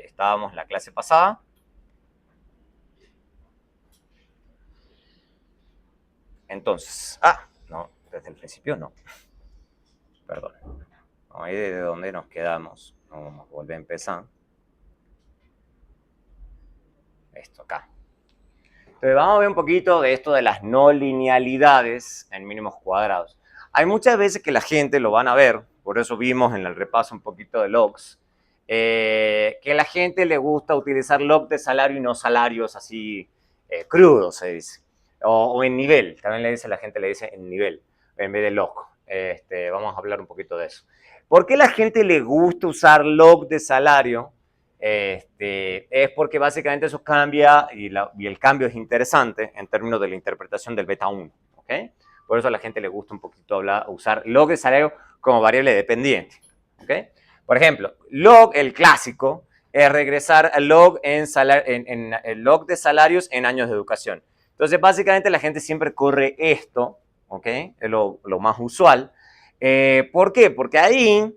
estábamos la clase pasada. Entonces, no, desde el principio no. Perdón. Ahí desde donde nos quedamos. Vamos a volver a empezar. Esto acá. Entonces vamos a ver un poquito de esto de las no linealidades en mínimos cuadrados. Hay muchas veces que la gente lo van a ver, por eso vimos en el repaso un poquito de logs, que a la gente le gusta utilizar log de salario y no salarios así crudos, se dice. O en nivel, también la gente le dice en nivel, en vez de log. Vamos a hablar un poquito de eso. ¿Por qué a la gente le gusta usar log de salario? Es porque básicamente eso cambia y el cambio es interesante en términos de la interpretación del beta 1. ¿Okay? Por eso a la gente le gusta un poquito usar log de salario como variable dependiente. ¿Okay? Por ejemplo, log, el clásico, es regresar al log, en el log de salarios en años de educación. Entonces, básicamente la gente siempre corre esto, ¿ok? Es lo más usual. ¿Por qué? Porque ahí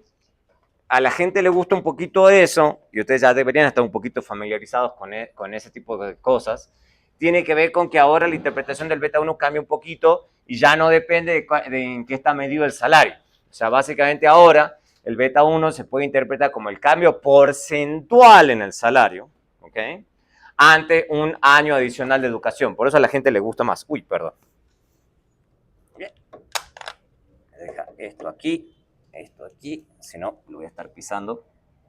a la gente le gusta un poquito eso, y ustedes ya deberían estar un poquito familiarizados con ese tipo de cosas, tiene que ver con que ahora la interpretación del beta 1 cambia un poquito y ya no depende de en qué está medido el salario. O sea, básicamente ahora el beta 1 se puede interpretar como el cambio porcentual en el salario, ¿ok? Ante un año adicional de educación. Por eso a la gente le gusta más. Uy, perdón. Bien. Deja esto aquí. Esto aquí, si no, lo voy a estar pisando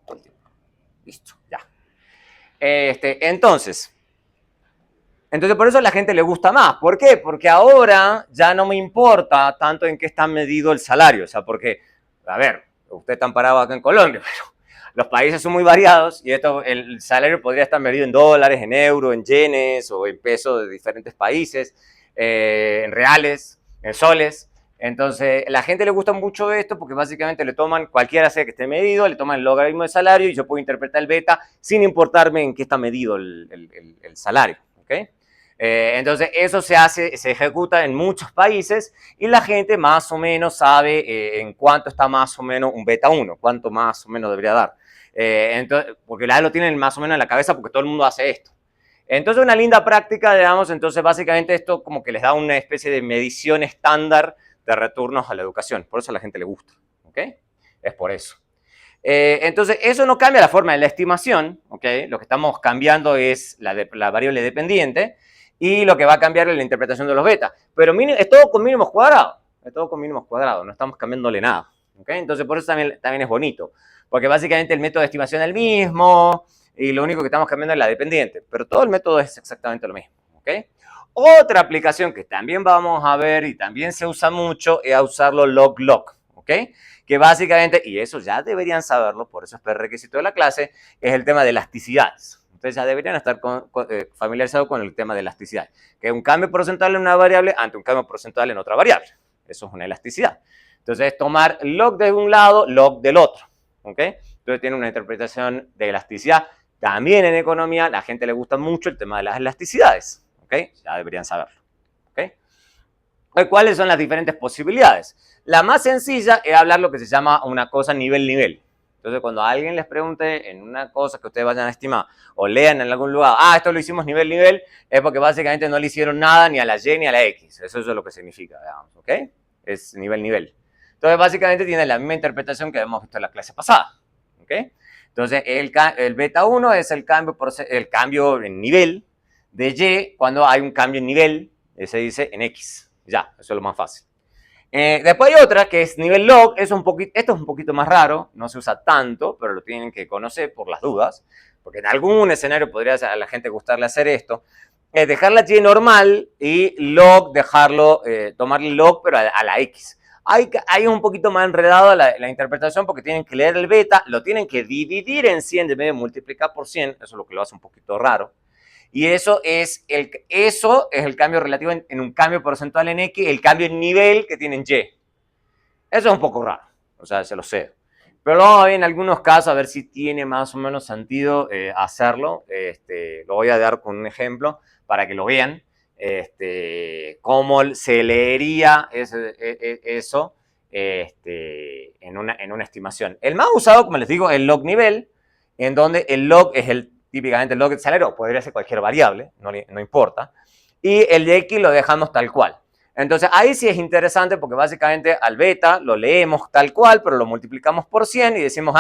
todo el tiempo. Listo, ya. Entonces, por eso a la gente le gusta más. ¿Por qué? Porque ahora ya no me importa tanto en qué está medido el salario. O sea, porque, a ver, usted está parado acá en Colombia, pero los países son muy variados y el salario podría estar medido en dólares, en euros, en yenes o en pesos de diferentes países, en reales, en soles. Entonces, la gente le gusta mucho esto porque básicamente le toman, cualquiera sea que esté medido, le toman el logaritmo de salario y yo puedo interpretar el beta sin importarme en qué está medido el salario. ¿Okay? Entonces, eso se ejecuta en muchos países y la gente más o menos sabe en cuánto está más o menos un beta 1, cuánto más o menos debería dar. Entonces, porque ya lo tienen más o menos en la cabeza porque todo el mundo hace esto. Entonces, una linda práctica, digamos, entonces básicamente esto como que les da una especie de medición estándar de retornos a la educación. Por eso a la gente le gusta, ¿ok? Es por eso. Entonces, eso no cambia la forma de la estimación, ¿ok? Lo que estamos cambiando es la variable dependiente y lo que va a cambiar es la interpretación de los betas. Pero es todo con mínimos cuadrados, no estamos cambiándole nada, ¿ok? Entonces, por eso también es bonito, porque básicamente el método de estimación es el mismo y lo único que estamos cambiando es la dependiente, pero todo el método es exactamente lo mismo, ¿ok? Otra aplicación que también vamos a ver y también se usa mucho es usarlo log-log, ¿ok? Que básicamente, y eso ya deberían saberlo, por eso es prerequisito de la clase, es el tema de elasticidades. Ustedes ya deberían estar familiarizados con el tema de elasticidad, que es un cambio porcentual en una variable ante un cambio porcentual en otra variable. Eso es una elasticidad. Entonces, es tomar log de un lado, log del otro, ¿ok? Entonces, tiene una interpretación de elasticidad. También en economía, a la gente le gusta mucho el tema de las elasticidades, ¿ok? Ya deberían saberlo, ¿ok? ¿Cuáles son las diferentes posibilidades? La más sencilla es hablar lo que se llama una cosa nivel-nivel. Entonces, cuando alguien les pregunte en una cosa que ustedes vayan a estimar o lean en algún lugar, esto lo hicimos nivel-nivel, es porque básicamente no le hicieron nada ni a la Y ni a la X. Eso es lo que significa, digamos, ¿ok? Es nivel-nivel. Entonces, básicamente tiene la misma interpretación que hemos visto en la clase pasada, ¿ok? Entonces, el beta 1 es el cambio en nivel de Y cuando hay un cambio en nivel, se dice en X. Ya, eso es lo más fácil. Después hay otra que es nivel log, esto es un poquito más raro, no se usa tanto, pero lo tienen que conocer por las dudas, porque en algún escenario podría a la gente gustarle hacer esto, dejar la Y normal y log, tomarle log, pero a la X. Hay un poquito más enredado la interpretación porque tienen que leer el beta, lo tienen que dividir en 100 de medio multiplicar por 100, eso es lo que lo hace un poquito raro. Y eso es el cambio relativo en un cambio porcentual en X, el cambio en nivel que tiene en Y. Eso es un poco raro, o sea, se lo sé. Pero vamos a ver en algunos casos a ver si tiene más o menos sentido hacerlo. Lo voy a dar con un ejemplo para que lo vean. Cómo se leería eso en una estimación. El más usado, como les digo, es el log nivel. en donde el log es típicamente el log del salario, o podría ser cualquier variable, no importa, y el de X lo dejamos tal cual. Entonces ahí sí es interesante porque básicamente al beta lo leemos tal cual, pero lo multiplicamos por 100 y decimos,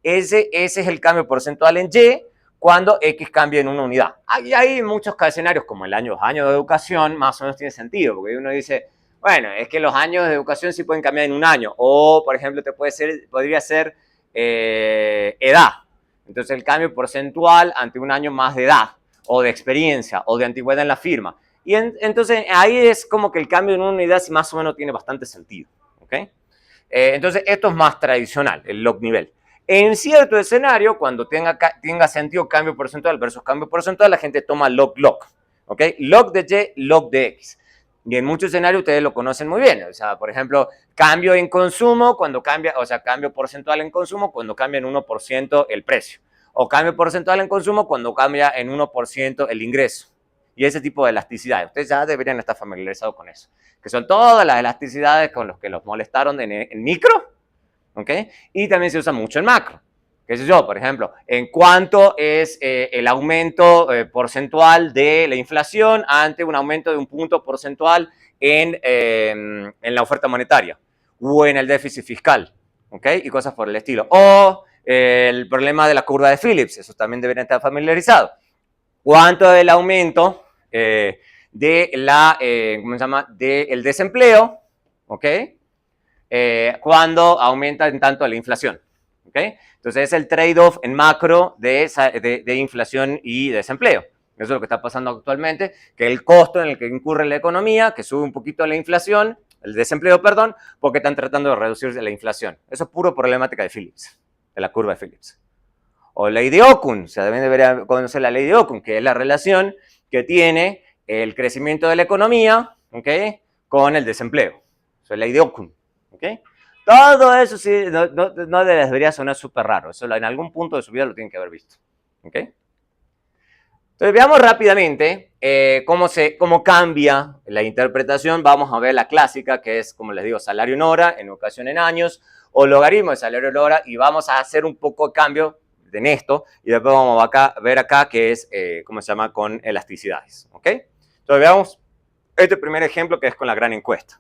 ese es el cambio porcentual en Y cuando X cambia en una unidad. Hay muchos escenarios como los años de educación, más o menos tiene sentido, porque uno dice, bueno, es que los años de educación sí pueden cambiar en un año, o por ejemplo podría ser edad. Entonces el cambio porcentual ante un año más de edad, o de experiencia, o de antigüedad en la firma. Y entonces ahí es como que el cambio en una unidad más o menos tiene bastante sentido. ¿Okay? Entonces esto es más tradicional, el log nivel. En cierto escenario, cuando tenga sentido cambio porcentual versus cambio porcentual, la gente toma log. ¿Okay? Log de Y, log de X. Y en muchos escenarios ustedes lo conocen muy bien. O sea, por ejemplo, cambio en consumo cuando cambia, o sea, cambio porcentual en consumo cuando cambia en 1% el precio. O cambio porcentual en consumo cuando cambia en 1% el ingreso. Y ese tipo de elasticidades. Ustedes ya deberían estar familiarizados con eso. Que son todas las elasticidades con los que los molestaron en micro. ¿Okay? Y también se usa mucho en macro. ¿Qué sé yo? Por ejemplo, en cuánto es el aumento porcentual de la inflación ante un aumento de un punto porcentual en la oferta monetaria o en el déficit fiscal. ¿Okay? Y cosas por el estilo. O el problema de la curva de Phillips. Eso también deberían estar familiarizados. ¿Cuánto es el aumento ¿cómo se llama? Del desempleo? ¿Ok? Cuando aumenta en tanto la inflación. ¿Okay? Entonces es el trade-off en macro de inflación y desempleo. Eso es lo que está pasando actualmente, que el costo en el que incurre la economía, que sube un poquito la inflación, el desempleo, perdón, porque están tratando de reducir la inflación. Eso es puro problemática de Phillips, de la curva de Phillips. O ley de Okun, o sea, también debería conocer la ley de Okun, que es la relación que tiene el crecimiento de la economía, ¿okay? Con el desempleo. Eso es ley de Okun. ¿Okay? Todo eso sí, no les debería sonar súper raro. Eso en algún punto de su vida lo tienen que haber visto. ¿Okay? Entonces veamos rápidamente cómo cambia la interpretación. Vamos a ver la clásica, que es, como les digo, salario en hora, en educación en años, o logaritmo de salario en hora, y vamos a hacer un poco de cambio en esto, y después vamos a ver acá que es, ¿cómo se llama?, con elasticidades. ¿Ok? Entonces veamos este primer ejemplo, que es con la gran encuesta.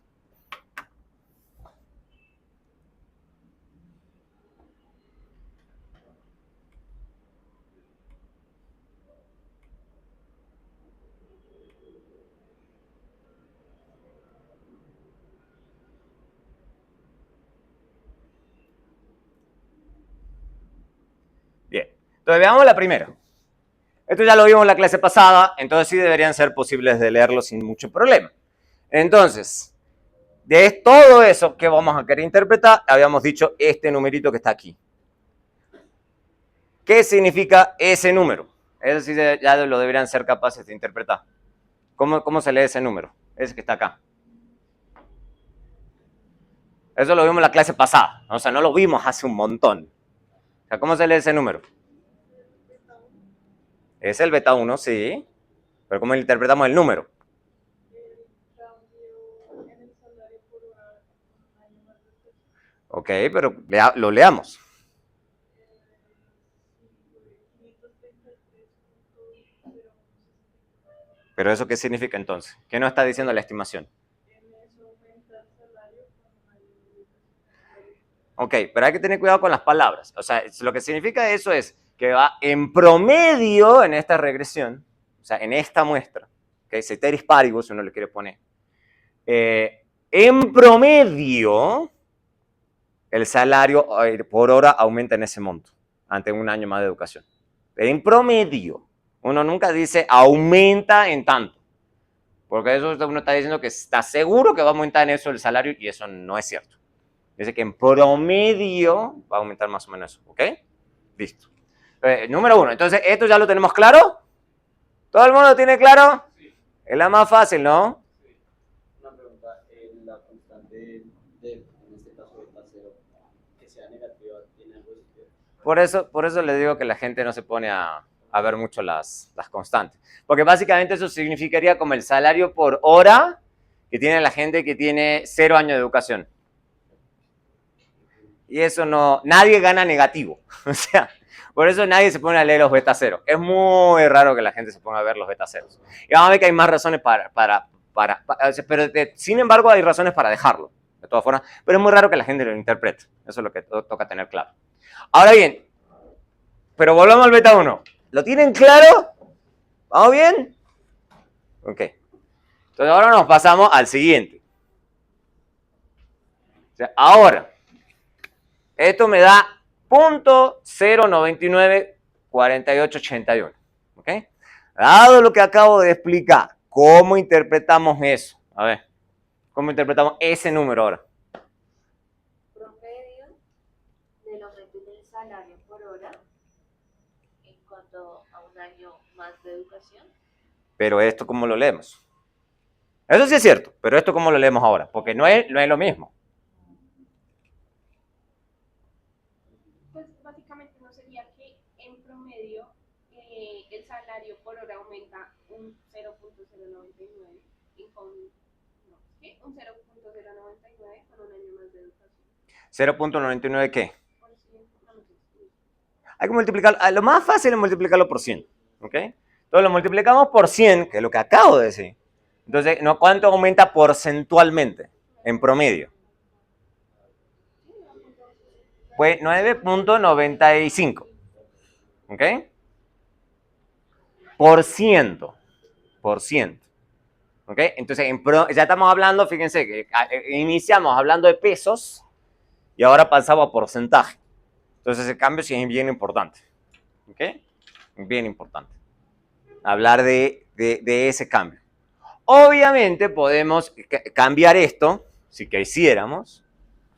Bien, entonces veamos la primera. Esto ya lo vimos en la clase pasada, entonces sí deberían ser posibles de leerlo sin mucho problema. Entonces, de todo eso que vamos a querer interpretar, habíamos dicho este numerito que está aquí. ¿Qué significa ese número? Eso sí ya lo deberían ser capaces de interpretar. ¿Cómo se lee ese número? Ese que está acá. Eso lo vimos en la clase pasada, o sea, no lo vimos hace un montón. O sea, ¿cómo se lee ese número? Es el beta 1, sí. Pero ¿cómo interpretamos el número? Ok, pero lo leamos. ¿Pero eso qué significa entonces? ¿Qué nos está diciendo la estimación? Ok, pero hay que tener cuidado con las palabras. O sea, lo que significa eso es que va en promedio en esta regresión, o sea, en esta muestra, que ceteris paribus, uno le quiere poner, en promedio, el salario por hora aumenta en ese monto, ante un año más de educación. En promedio, uno nunca dice aumenta en tanto, porque eso uno está diciendo que está seguro que va a aumentar en eso el salario y eso no es cierto. Dice que en promedio va a aumentar más o menos eso, ¿ok? Listo. Número 1, entonces, ¿esto ya lo tenemos claro? ¿Todo el mundo lo tiene claro? Sí. Es la más fácil, ¿no? Sí. Una pregunta, la constante en este caso beta 0, que sea negativa, ¿tiene algo de sentido? Por eso les digo que la gente no se pone a ver mucho las constantes. Porque básicamente eso significaría como el salario por hora que tiene la gente que tiene 0 años de educación. Y eso no, nadie gana negativo. O sea, Por eso nadie se pone a leer los beta cero. Es muy raro que la gente se ponga a ver los beta ceros. Y vamos a ver que hay más razones pero sin embargo hay razones para dejarlo, de todas formas. Pero es muy raro que la gente lo interprete. Eso es lo que toca tener claro. Ahora bien, pero volvamos al beta 1. ¿Lo tienen claro? ¿Vamos bien? Ok. Entonces ahora nos pasamos al siguiente. O sea, ahora, esto me da .0994881. ¿Ok? Dado lo que acabo de explicar, ¿cómo interpretamos eso? A ver, ¿cómo interpretamos ese número ahora? Promedio del aumento del salario por hora en cuanto a un año más de educación. Pero esto, ¿cómo lo leemos? Eso sí es cierto, pero esto, ¿cómo lo leemos ahora? Porque no es lo mismo. Pues básicamente no sería que en promedio el salario por hora aumenta un 0.099 y con un 0.099 con un año más de educación. ¿0.99 qué? Por ciento, no me sé. Hay que multiplicarlo. Lo más fácil es multiplicarlo por 100. ¿Ok? Entonces lo multiplicamos por 100, que es lo que acabo de decir. Entonces, ¿cuánto aumenta porcentualmente en promedio? Pues 9.95. ¿Ok? Por ciento. ¿Ok? Entonces, ya estamos hablando, fíjense, que iniciamos hablando de pesos y ahora pasamos a porcentaje. Entonces, ese cambio sí es bien importante. ¿Ok? Bien importante. Hablar de ese cambio. Obviamente podemos cambiar esto, si quisiéramos,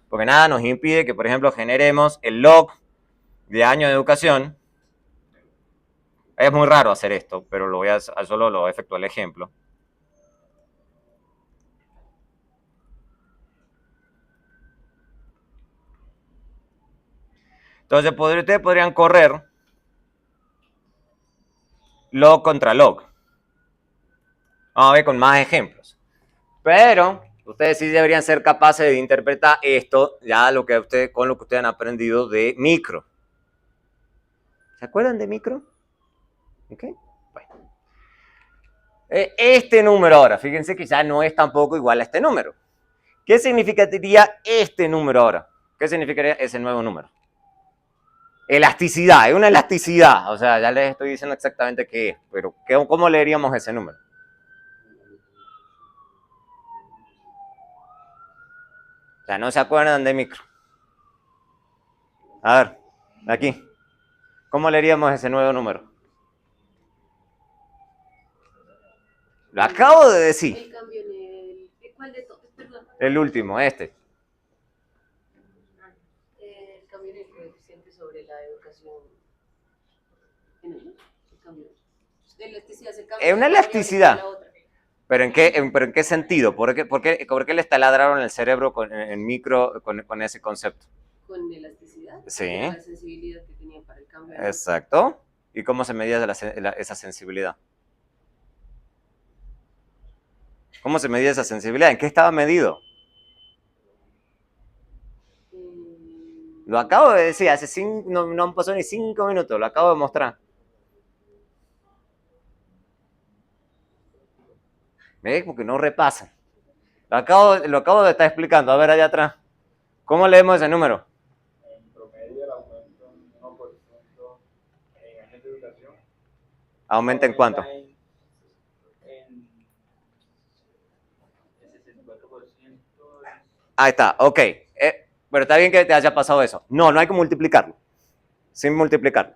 porque nada nos impide que, por ejemplo, generemos el log de año de educación. Es muy raro hacer esto, pero solo lo efectúo el ejemplo. Entonces, ustedes podrían correr log contra log. Vamos a ver con más ejemplos. Pero ustedes sí deberían ser capaces de interpretar esto ya con lo que ustedes han aprendido de micro. ¿Se acuerdan de micro? ¿Ok? Bueno. Este número ahora, fíjense que ya no es tampoco igual a este número. ¿Qué significaría este número ahora? ¿Qué significaría ese nuevo número? Elasticidad, es una elasticidad. O sea, ya les estoy diciendo exactamente qué es, pero ¿cómo leeríamos ese número? O sea, no se acuerdan de micro. A ver, aquí. ¿Cómo leeríamos ese nuevo número? Lo acabo de decir. El cambio en el... ¿Cuál de todos? Perdón. El último, este. El cambio en el coeficiente sobre la educación. El cambio. De elasticidad es el cambio. Es una elasticidad. ¿Pero en qué sentido? ¿Por qué les taladraron el cerebro en micro con ese concepto? Con elasticidad. Sí. La sensibilidad que tenía para el cambio. Exacto. ¿Y cómo se medía esa sensibilidad? ¿Cómo se medía esa sensibilidad? ¿En qué estaba medido? Lo acabo de decir, no han pasado ni 5 minutos, lo acabo de mostrar. ¿Ves? Porque no repasan. Lo acabo de estar explicando. A ver, allá atrás. ¿Cómo leemos ese número? En promedio, el aumento en 1% en años de educación. ¿Aumenta en cuánto? En 64%. Ahí está, ok. Pero está bien que te haya pasado eso. No hay que multiplicarlo. Sin multiplicarlo.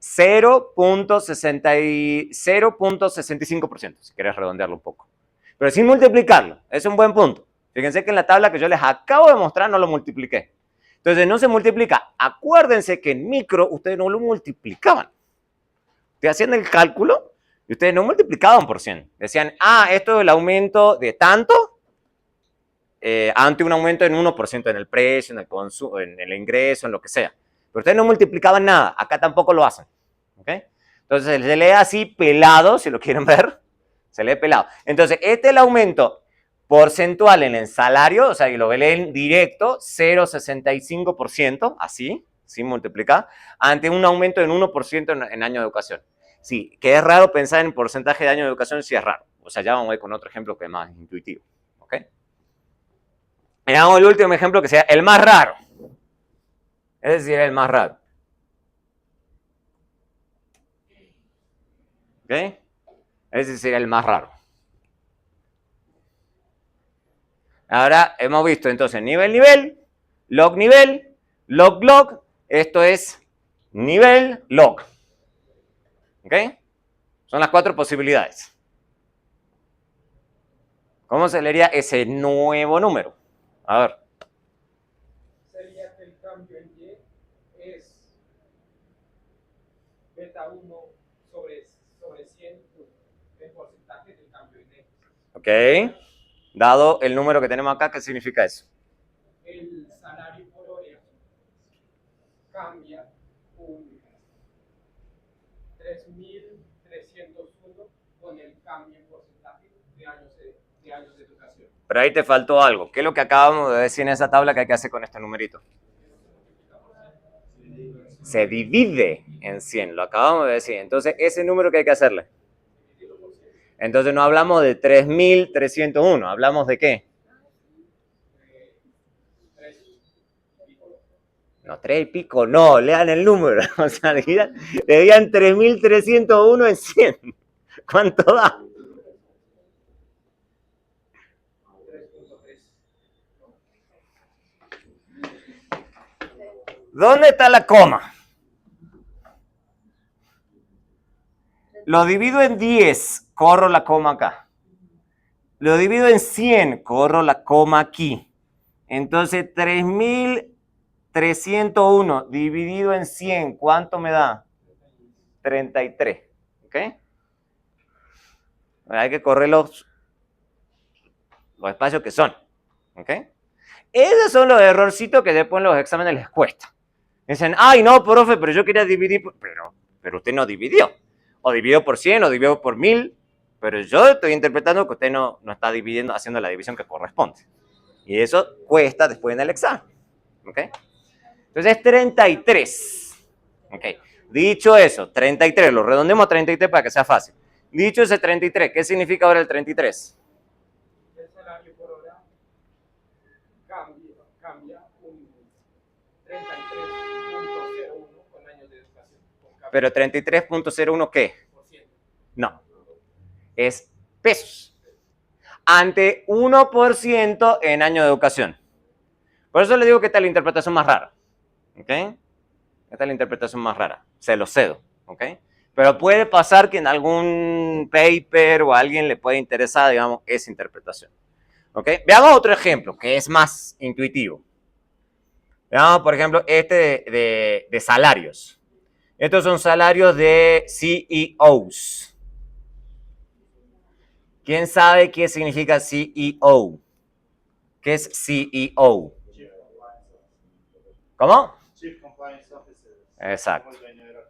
0.65%, si quieres redondearlo un poco. Pero sin multiplicarlo, es un buen punto. Fíjense que en la tabla que yo les acabo de mostrar no lo multipliqué. Entonces no se multiplica. Acuérdense que en micro ustedes no lo multiplicaban. Ustedes hacían el cálculo y ustedes no multiplicaban por 100. Decían, esto es el aumento de tanto ante un aumento en 1% en el precio, en el consumo, en el ingreso, en lo que sea. Pero ustedes no multiplicaban nada. Acá tampoco lo hacen. ¿Okay? Entonces se lee así pelado, si lo quieren ver. Se lee pelado. Entonces, este es el aumento porcentual en el salario, o sea, que lo leen directo, 0,65%, así. sin multiplicar, ante un aumento en 1% en año de educación. Sí, que es raro pensar en porcentaje de año de educación, sí es raro. O sea, ya vamos a ir con otro ejemplo que es más intuitivo. ¿Ok? Veamos el último ejemplo que sea el más raro. Es decir, el más raro. ¿Ok? Ese sería el más raro. Ahora hemos visto entonces nivel, log, log. Esto es nivel, log. ¿Ok? Son las 4 posibilidades. ¿Cómo se leería ese nuevo número? A ver. Sería que el cambio en Y es beta 1 sobre 100 el porcentaje del cambio en X. ¿Ok? Dado el número que tenemos acá, ¿qué significa eso? El salario por hora cambia un 3.301 con el cambio en porcentaje de años de educación. Pero ahí te faltó algo. ¿Qué es lo que acabamos de decir en esa tabla que hay que hacer con este numerito? Se divide en 100, lo acabamos de decir. Entonces, ese número que hay que hacerle. Entonces, no hablamos de 3.301, hablamos de qué. No, 3 y pico, no, lean el número. O sea, le digan 3.301 en 100. ¿Cuánto da? 3.3. ¿Dónde está la coma? Lo divido en 10, corro la coma acá. Lo divido en 100, corro la coma aquí. Entonces, 3.301 dividido en 100, ¿cuánto me da? 33. ¿Ok? Hay que correr los espacios que son. ¿Ok? Esos son los errorcitos que después en los exámenes les cuesta. Dicen, ay, no, profe, pero yo quería dividir. Pero usted no dividió. O dividió por 100, o dividió por 1000. Pero yo estoy interpretando que usted no está dividiendo, haciendo la división que corresponde. Y eso cuesta después en el examen. ¿Ok? Entonces es 33. ¿Ok? Dicho eso, 33, lo redondemos a 33 para que sea fácil. Dicho ese 33, ¿qué significa ahora el 33? El salario por hora cambia un 33.01 con años de educación. Pero 33.01, ¿qué? No, es pesos. Ante 1% en año de educación. Por eso le digo que esta es la interpretación más rara. ¿Ok? Esta es la interpretación más rara. Se lo cedo. ¿Ok? Pero puede pasar que en algún paper o a alguien le pueda interesar, digamos, esa interpretación. ¿Ok? Veamos otro ejemplo que es más intuitivo. Veamos, por ejemplo, este de salarios. Estos son salarios de CEOs. ¿Quién sabe qué significa CEO? ¿Qué es CEO? ¿Cómo? Chief Compliance Officer. Exacto.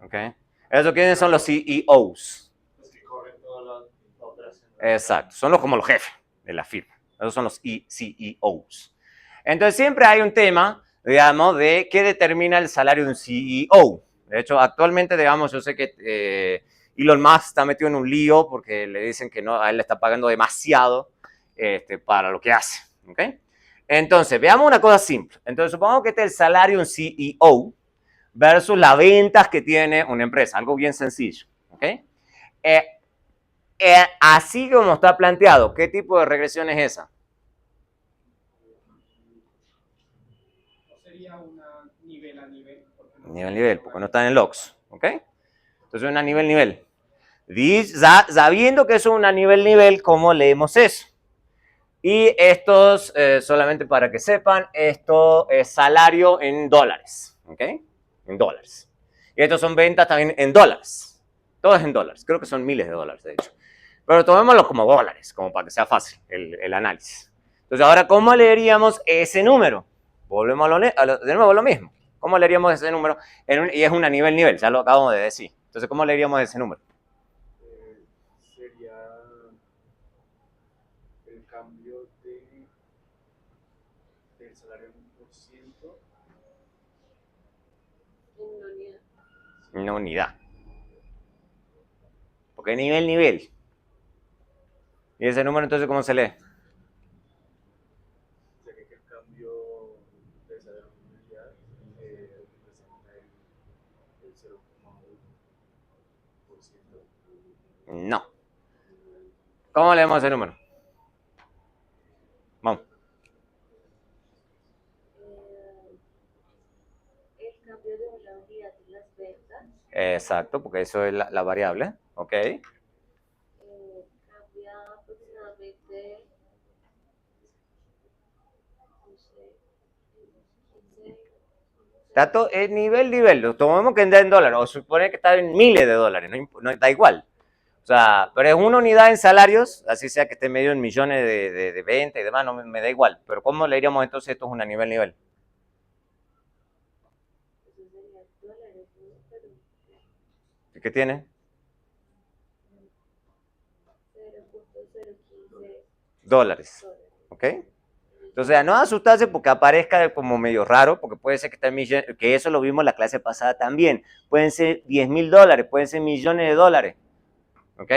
Okay. ¿Eso quiénes son los CEOs? Los que corren toda la operación. Exacto. Son como los jefes de la firma. Esos son los CEOs. Entonces siempre hay un tema, digamos, de qué determina el salario de un CEO. De hecho, actualmente, digamos, yo sé que Elon Musk está metido en un lío porque le dicen que no, a él le está pagando demasiado para lo que hace. ¿Okay? Entonces, veamos una cosa simple. Entonces, supongamos que este es el salario de un CEO versus las ventas que tiene una empresa. Algo bien sencillo. ¿Okay? Así como está planteado, ¿qué tipo de regresión es esa? No sería una nivel a nivel. Nivel, porque no están en logs. ¿Ok? Entonces, una nivel. Sabiendo que eso es una nivel, ¿cómo leemos eso? Y estos, solamente para que sepan, esto es salario en dólares. ¿Ok? En dólares. Y estos son ventas también en dólares. Todo es en dólares. Creo que son miles de dólares, de hecho. Pero tomémoslo como dólares, como para que sea fácil el análisis. Entonces, ahora, ¿cómo leeríamos ese número? Volvemos de nuevo a lo mismo. ¿Cómo leeríamos ese número? Y es una nivel, ya lo acabamos de decir. Entonces, ¿cómo leeríamos ese número? Sería el cambio del salario en 1%. Una unidad. Porque nivel. ¿Y ese número entonces cómo se lee? Ya que el cambio de esa unidad representa el 0,1%. No. ¿Cómo leemos ese número? Vamos. El cambio de una unidad en las ventas Exacto, porque eso es la variable. ¿Ok? cambia aproximadamente, no sé, 15, Dato es nivel. Lo tomemos que está en dólares, o supone que está en miles de dólares, no da igual. O sea, pero es una unidad en salarios, así sea que esté medio en millones de venta y demás, no me da igual. Pero ¿cómo le diríamos entonces esto es una nivel? eso sería dólares, ¿no? Pero ¿Qué tiene? 0.015 Dólares. dólares. ¿Ok? Entonces, no asustarse porque aparezca como medio raro, porque puede ser que está en millones, que eso lo vimos en la clase pasada también. Pueden ser $10,000, pueden ser millones de dólares. ¿Ok?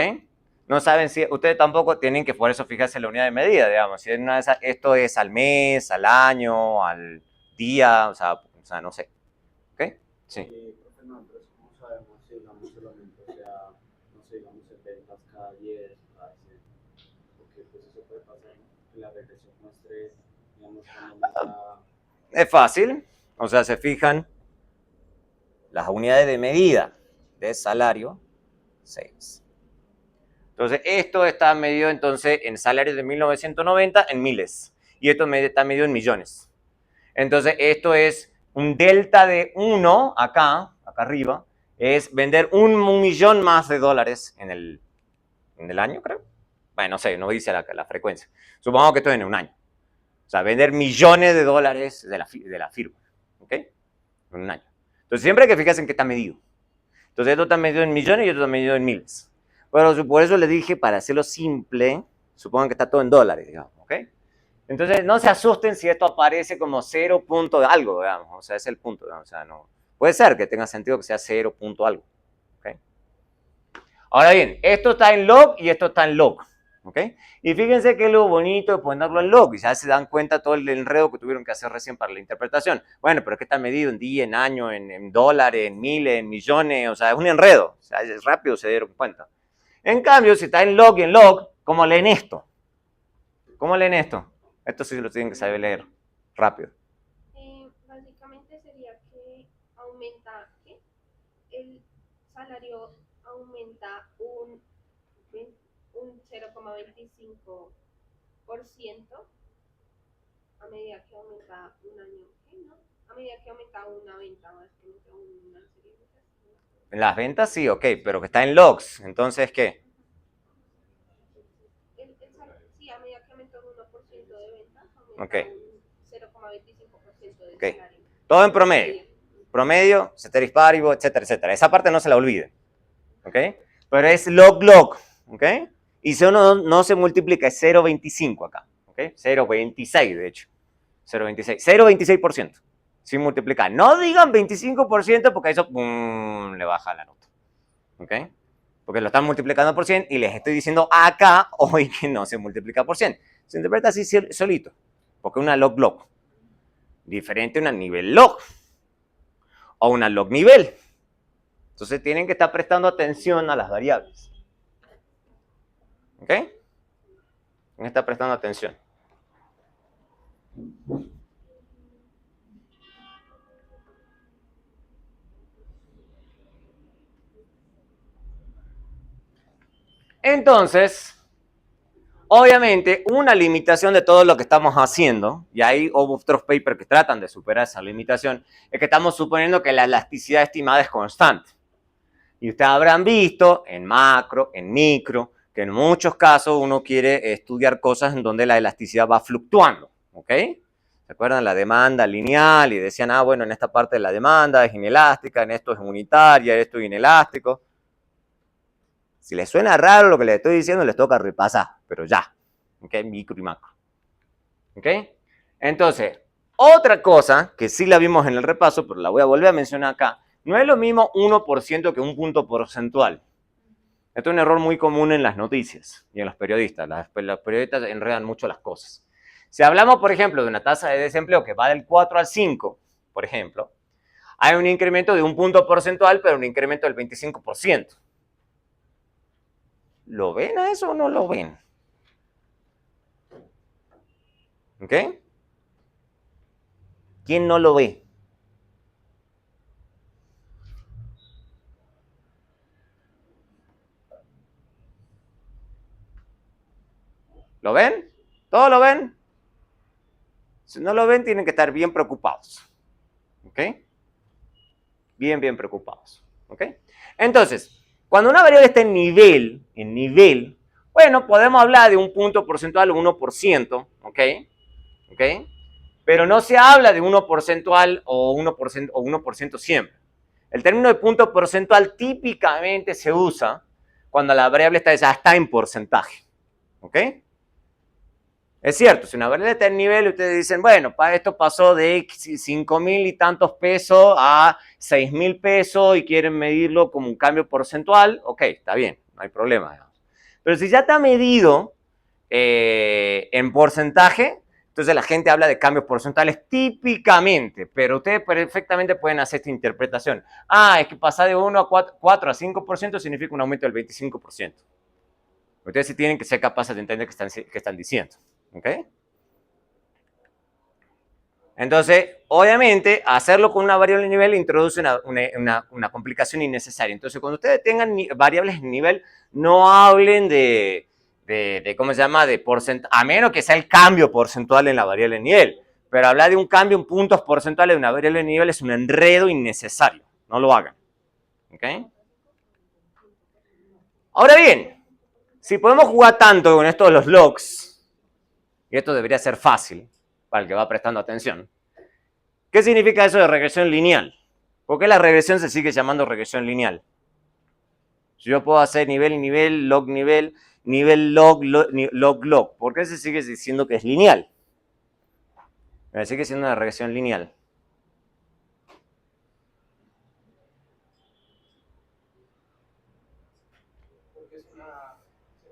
No saben si, ustedes tampoco tienen que por eso fijarse en la unidad de medida, digamos. Si es una de esas, esto es al mes, al año, al día, o sea no sé. ¿Ok? Sí. Profe, nosotros cómo sabemos si digamos solamente, o sea, no sé, digamos en ventas cada 10, cada 100, porque pues eso puede pasar, ¿no? Que la regresión muestre, digamos, cuando aumenta. Es fácil. O sea, se fijan las unidades de medida de salario, 6. Entonces, esto está medido entonces en salarios de 1990 en miles. Y esto está medido en millones. Entonces, esto es un delta de 1 acá arriba, es vender $1 millón más de dólares en el año, creo. Bueno, no sé, no dice la frecuencia. Supongamos que esto es en un año. O sea, vender millones de dólares de la firma. ¿Ok? En un año. Entonces, siempre hay que fijarse en qué está medido. Entonces, esto está medido en millones y esto está medido en miles. Pero por eso les dije, para hacerlo simple, supongan que está todo en dólares, digamos, ¿ok? Entonces, no se asusten si esto aparece como 0 punto algo, digamos, o sea, es el punto, digamos, o sea, no. Puede ser que tenga sentido que sea 0 punto algo, ¿ok? Ahora bien, esto está en log y esto está en log, ¿ok? Y fíjense que lo bonito de ponerlo en log, y ya se dan cuenta todo el enredo que tuvieron que hacer recién para la interpretación. Bueno, pero es que está medido en día, en año, en dólares, en miles, en millones, o sea, es un enredo, o sea, es rápido, se dieron cuenta. En cambio, si está en log y en log, ¿cómo leen esto? ¿Cómo leen esto? Esto sí lo tienen que saber leer rápido. Básicamente sería que aumenta, ¿qué? El salario aumenta un 0,25% a medida que aumenta un año, ¿qué? ¿No? A medida que aumenta una venta, básicamente una serie de ventas. En las ventas sí, ok, pero que está en logs, entonces, ¿qué? Sí, a medida que aumenta un 1% de ventas, aumenta Ok. un 0,25% de Ok. salario. Todo en promedio. Promedio, ceteris paribus, etcétera, etcétera. Esa parte no se la olvide. ¿Ok? Pero es log, ¿ok? Y si uno no se multiplica, es 0,25 acá. ¿Ok? 0,26 de hecho. 0,26. 0,26%. Sin multiplicar. No digan 25% porque eso le baja la nota. ¿Ok? Porque lo están multiplicando por 100 y les estoy diciendo acá hoy que no se multiplica por 100. Se interpreta así solito. Porque es una log. Diferente a una nivel log. O una log nivel. Entonces tienen que estar prestando atención a las variables. ¿Ok? Tienen que estar prestando atención. Entonces, obviamente, una limitación de todo lo que estamos haciendo, y hay otros papers que tratan de superar esa limitación, es que estamos suponiendo que la elasticidad estimada es constante. Y ustedes habrán visto en macro, en micro, que en muchos casos uno quiere estudiar cosas en donde la elasticidad va fluctuando, ¿ok? ¿Se acuerdan? La demanda lineal y decían, bueno, en esta parte de la demanda es inelástica, en esto es unitaria, en esto es inelástico. Si les suena raro lo que les estoy diciendo, les toca repasar, pero ya, ¿ok? Micro y macro, ¿ok? Entonces, otra cosa que sí la vimos en el repaso, pero la voy a volver a mencionar acá, No es lo mismo 1% que un punto porcentual. Esto es un error muy común en las noticias y en los periodistas. Los periodistas enredan mucho las cosas. Si hablamos, por ejemplo, de una tasa de desempleo que va del 4 al 5, por ejemplo, hay un incremento de un punto porcentual, pero un incremento del 25%. ¿Lo ven a eso o no lo ven? ¿Ok? ¿Quién no lo ve? ¿Lo ven? ¿Todos lo ven? Si no lo ven, tienen que estar bien preocupados. ¿Ok? Bien preocupados. ¿Ok? Entonces, cuando una variable está en nivel, bueno, podemos hablar de un punto porcentual o 1%, ¿ok? ¿Ok? Pero no se habla de 1 porcentual o 1% siempre. El término de punto porcentual típicamente se usa cuando la variable ya está en porcentaje. ¿Ok? Es cierto, si una variable está en nivel y ustedes dicen, bueno, esto pasó de 5.000 y tantos pesos a 6.000 pesos y quieren medirlo como un cambio porcentual, ok, está bien, no hay problema. Digamos. Pero si ya está medido en porcentaje, entonces la gente habla de cambios porcentuales típicamente, pero ustedes perfectamente pueden hacer esta interpretación. Ah, es que pasar de 1 a 4 a 5% significa un aumento del 25%. Ustedes sí tienen que ser capaces de entender qué están diciendo. ¿Ok? Entonces, obviamente, hacerlo con una variable de nivel introduce una complicación innecesaria. Entonces, cuando ustedes tengan variables de nivel, no hablen de ¿cómo se llama? De porcentaje, a menos que sea el cambio porcentual en la variable de nivel. Pero hablar de un cambio en puntos porcentuales de una variable de nivel es un enredo innecesario. No lo hagan. ¿Ok? Ahora bien, si podemos jugar tanto con esto de los logs, y esto debería ser fácil para el que va prestando atención. ¿Qué significa eso de regresión lineal? ¿Por qué la regresión se sigue llamando regresión lineal? Si yo puedo hacer nivel, log, log. ¿Por qué se sigue diciendo que es lineal? Me sigue siendo una regresión lineal. Porque se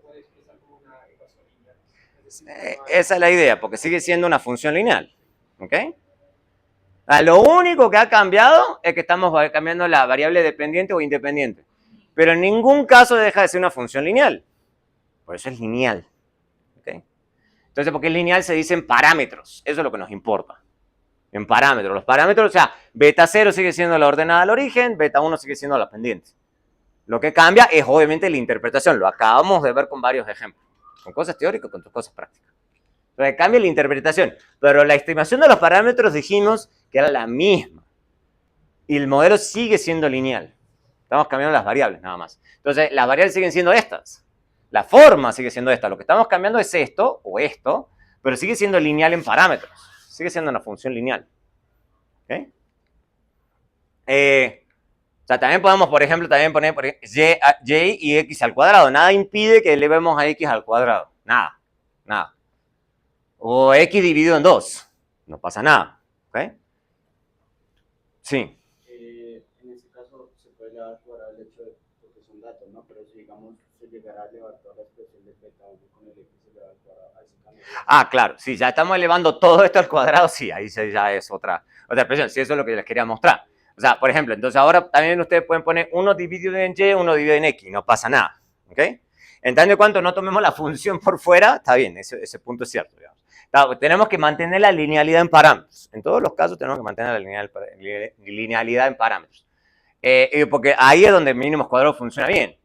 puede expresar como una ecuación lineal. Es decir, Esa es la idea, porque sigue siendo una función lineal. ¿Ok? Lo único que ha cambiado es que estamos cambiando la variable dependiente o independiente. Pero en ningún caso deja de ser una función lineal. Por eso es lineal. ¿Okay? Entonces, porque es lineal se dicen parámetros. Eso es lo que nos importa. En parámetros. Los parámetros, o sea, beta 0 sigue siendo la ordenada al origen, beta 1 sigue siendo la pendiente. Lo que cambia es obviamente la interpretación. Lo acabamos de ver con varios ejemplos. Con cosas teóricas, con cosas prácticas. Entonces, cambia la interpretación. Pero la estimación de los parámetros dijimos que era la misma. Y el modelo sigue siendo lineal. Estamos cambiando las variables nada más. Entonces, las variables siguen siendo estas. La forma sigue siendo esta. Lo que estamos cambiando es esto o esto, pero sigue siendo lineal en parámetros. Sigue siendo una función lineal. ¿Okay? O sea, también podemos, por ejemplo, también poner y y x al cuadrado. Nada impide que elevemos a x al cuadrado. Nada. Nada. O x dividido en 2. No pasa nada. ¿Ok? Sí. En ese caso se puede elevar al cuadrado el hecho de que son datos, ¿no? Pero si, digamos, se llegara a elevar toda la expresión de beta 1 con el x elevado al cuadrado, ahí se cambia. Ah, claro. Si ya estamos elevando todo esto al cuadrado, sí, ahí ya es otra expresión. Sí, eso es lo que les quería mostrar. O sea, por ejemplo, entonces ahora también ustedes pueden poner 1 dividido en y, 1 dividido en x. No pasa nada. ¿Ok? En tanto y cuanto no tomemos la función por fuera, está bien, ese punto es cierto. Digamos. Tenemos que mantener la linealidad en parámetros. En todos los casos tenemos que mantener la linealidad en parámetros. Porque ahí es donde mínimos cuadrados funciona bien.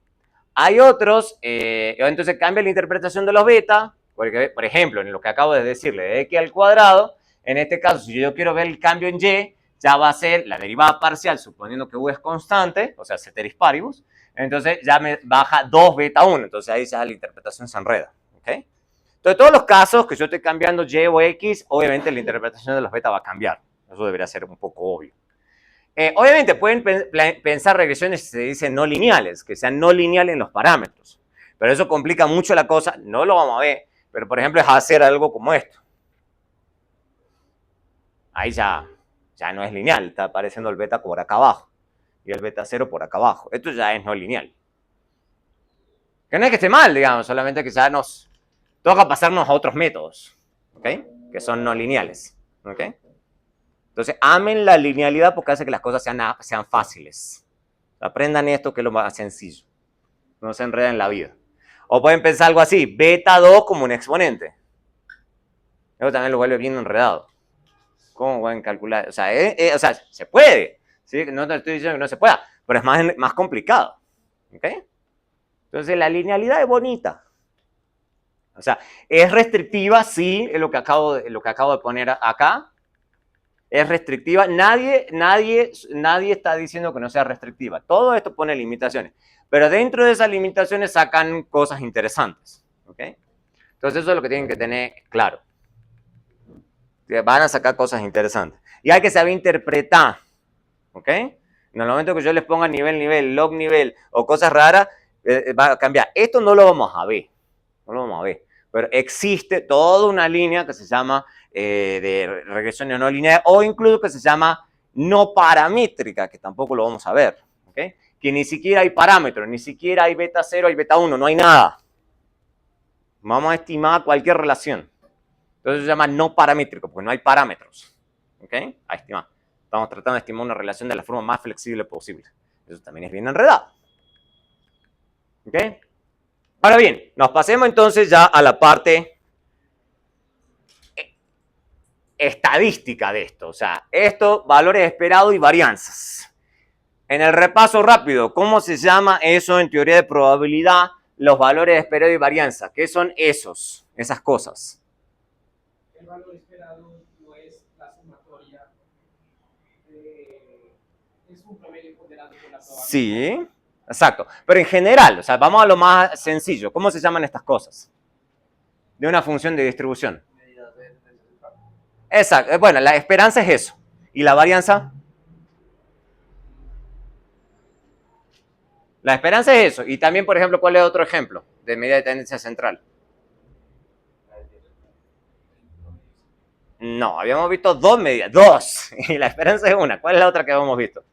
Hay otros, entonces cambia la interpretación de los beta, porque, por ejemplo, en lo que acabo de decirle, de x al cuadrado, en este caso, si yo quiero ver el cambio en y, ya va a ser la derivada parcial, suponiendo que u es constante, o sea, ceteris paribus, entonces ya me baja 2 beta 1, entonces ahí ya la interpretación se enreda. ¿Okay? Entonces, todos los casos que yo estoy cambiando y o x, obviamente la interpretación de los beta va a cambiar. Eso debería ser un poco obvio. Obviamente pueden pensar regresiones, se dicen no lineales, que sean no lineales en los parámetros. Pero eso complica mucho la cosa, no lo vamos a ver, pero por ejemplo es hacer algo como esto. Ahí ya no es lineal, está apareciendo el beta por acá abajo. y el beta 0 por acá abajo. Esto ya es no lineal. Que no es que esté mal, digamos, solamente que ya nos toca pasarnos a otros métodos, ¿ok? Que son no lineales, ¿ok? Entonces, amen la linealidad porque hace que las cosas sean fáciles. Aprendan esto que es lo más sencillo. No se enreden en la vida. O pueden pensar algo así, beta 2 como un exponente. Eso también lo vuelve bien enredado. ¿Cómo pueden calcular? O sea, se puede. ¿Sí? No te estoy diciendo que no se pueda, pero es más complicado. ¿Ok? Entonces, la linealidad es bonita. O sea, es restrictiva, sí, es lo que acabo de poner acá. Es restrictiva. Nadie está diciendo que no sea restrictiva. Todo esto pone limitaciones. Pero dentro de esas limitaciones sacan cosas interesantes. ¿Ok? Entonces, eso es lo que tienen que tener claro. Van a sacar cosas interesantes. Y hay que saber interpretar. ¿Ok? En el momento que yo les ponga nivel, log nivel o cosas raras, va a cambiar. Esto no lo vamos a ver. No lo vamos a ver. Pero existe toda una línea que se llama de regresiones no lineales o incluso que se llama no paramétrica, que tampoco lo vamos a ver. ¿Ok? Que ni siquiera hay parámetros, ni siquiera hay beta 0, hay beta 1, no hay nada. Vamos a estimar cualquier relación. Entonces se llama no paramétrico, porque no hay parámetros. ¿Ok? A estimar. Estamos tratando de estimar una relación de la forma más flexible posible. Eso también es bien enredado. ¿Ok? Ahora bien, nos pasemos entonces ya a la parte estadística de esto. O sea, esto, valores esperados y varianzas. En el repaso rápido, ¿cómo se llama eso en teoría de probabilidad? Los valores esperados y varianza. ¿Qué son esas cosas? El valor esperado no es la sumatoria, es un promedio ponderado por la probabilidad. Sí, exacto. Pero en general, o sea, vamos a lo más sencillo. ¿Cómo se llaman estas cosas? De una función de distribución. Exacto. Bueno, la esperanza es eso. ¿Y la varianza? La esperanza es eso. Y también, por ejemplo, ¿cuál es otro ejemplo de medida de tendencia central? No, habíamos visto dos medidas. Dos. Y la esperanza es una. ¿Cuál es la otra que habíamos visto?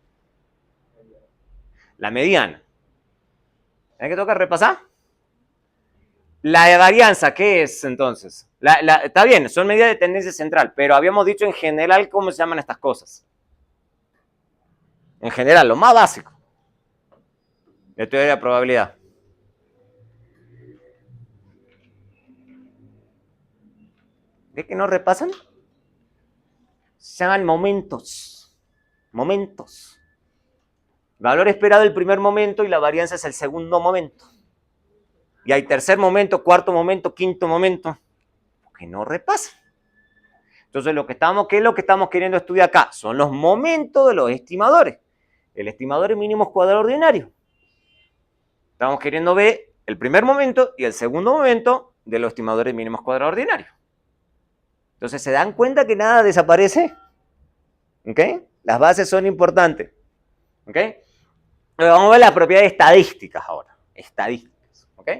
La mediana. ¿Hay que tocar repasar? La de varianza, ¿qué es entonces? Está bien, son medidas de tendencia central, pero habíamos dicho en general cómo se llaman estas cosas. En general, lo más básico de teoría de probabilidad. ¿Ves que no repasan? Se llaman momentos. Momentos. Valor esperado el primer momento y la varianza es el segundo momento. Y hay tercer momento, cuarto momento, quinto momento, que no repasan. Entonces, ¿qué es lo que estamos queriendo estudiar acá? Son los momentos de los estimadores. El estimador mínimo cuadrado ordinario. Estamos queriendo ver el primer momento y el segundo momento de los estimadores mínimos cuadrados ordinarios. Entonces, ¿se dan cuenta que nada desaparece? ¿Ok? Las bases son importantes. ¿Ok? Vamos a ver las propiedades estadísticas ahora. Estadísticas. ¿Ok?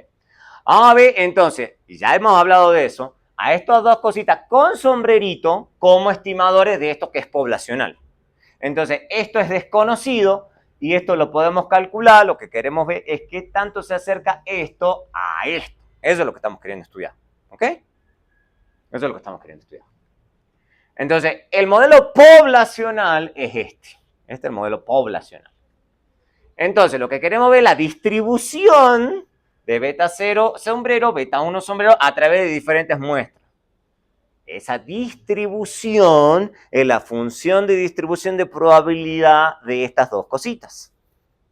Vamos a ver entonces, y ya hemos hablado de eso, a estas dos cositas con sombrerito como estimadores de esto que es poblacional. Entonces, esto es desconocido y esto lo podemos calcular. Lo que queremos ver es qué tanto se acerca esto a esto. Eso es lo que estamos queriendo estudiar. ¿Ok? Eso es lo que estamos queriendo estudiar. Entonces, el modelo poblacional es este. Este es el modelo poblacional. Entonces, lo que queremos ver es la distribución de beta 0 sombrero, beta 1 sombrero a través de diferentes muestras. Esa distribución es la función de distribución de probabilidad de estas dos cositas.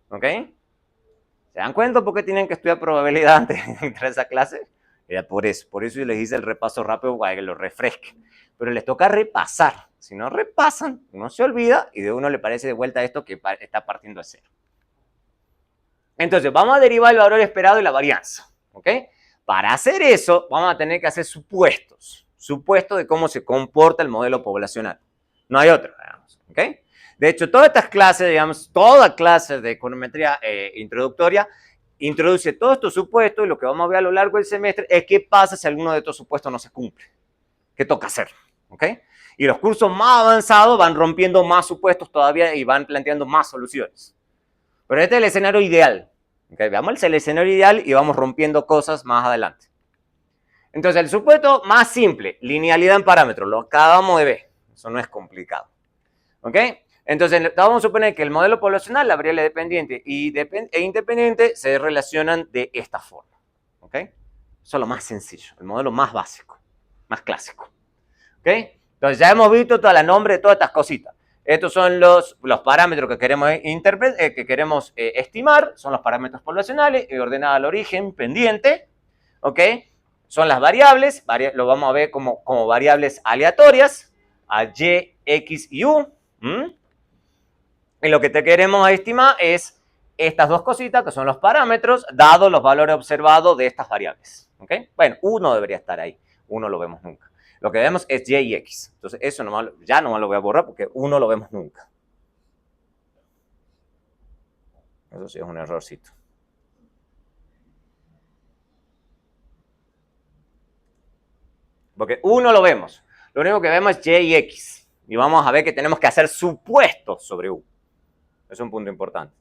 ¿Ok? ¿Se dan cuenta por qué tienen que estudiar probabilidad antes de entrar a esa clase? Era por eso yo les hice el repaso rápido para que lo refresquen. Pero les toca repasar. Si no repasan, uno se olvida y de uno le parece de vuelta esto que está partiendo de cero. Entonces, vamos a derivar el valor esperado y la varianza. ¿Ok? Para hacer eso, vamos a tener que hacer supuestos. Supuestos de cómo se comporta el modelo poblacional. No hay otro, digamos. ¿Ok? De hecho, todas estas clases, digamos, toda clase de econometría introductoria, introduce todos estos supuestos y lo que vamos a ver a lo largo del semestre es qué pasa si alguno de estos supuestos no se cumple. ¿Qué toca hacer? ¿Ok? Y los cursos más avanzados van rompiendo más supuestos todavía y van planteando más soluciones. Pero este es el escenario ideal. ¿Okay? Veamos el escenario ideal y vamos rompiendo cosas más adelante. Entonces, el supuesto más simple, linealidad en parámetros, lo acabamos de ver. Eso no es complicado. ¿Ok? Entonces, vamos a suponer que el modelo poblacional, la variable dependiente e independiente se relacionan de esta forma. ¿Ok? Eso es lo más sencillo, el modelo más básico, más clásico. ¿Ok? Entonces, ya hemos visto toda la nombre de todas estas cositas. Estos son los parámetros que queremos, estimar, son los parámetros poblacionales, ordenada al origen, pendiente. ¿Ok? Son las variables, lo vamos a ver como variables aleatorias, a y, x y u. Y lo que te queremos estimar es estas dos cositas, que son los parámetros, dados los valores observados de estas variables. ¿Ok? Bueno, 1 debería estar ahí, 1 lo vemos nunca. Lo que vemos es y y x. Entonces, eso ya no lo voy a borrar porque 1 lo vemos nunca. Eso sí es un errorcito. Porque 1 lo vemos. Lo único que vemos es y y x. Y vamos a ver que tenemos que hacer supuestos sobre u. Es un punto importante.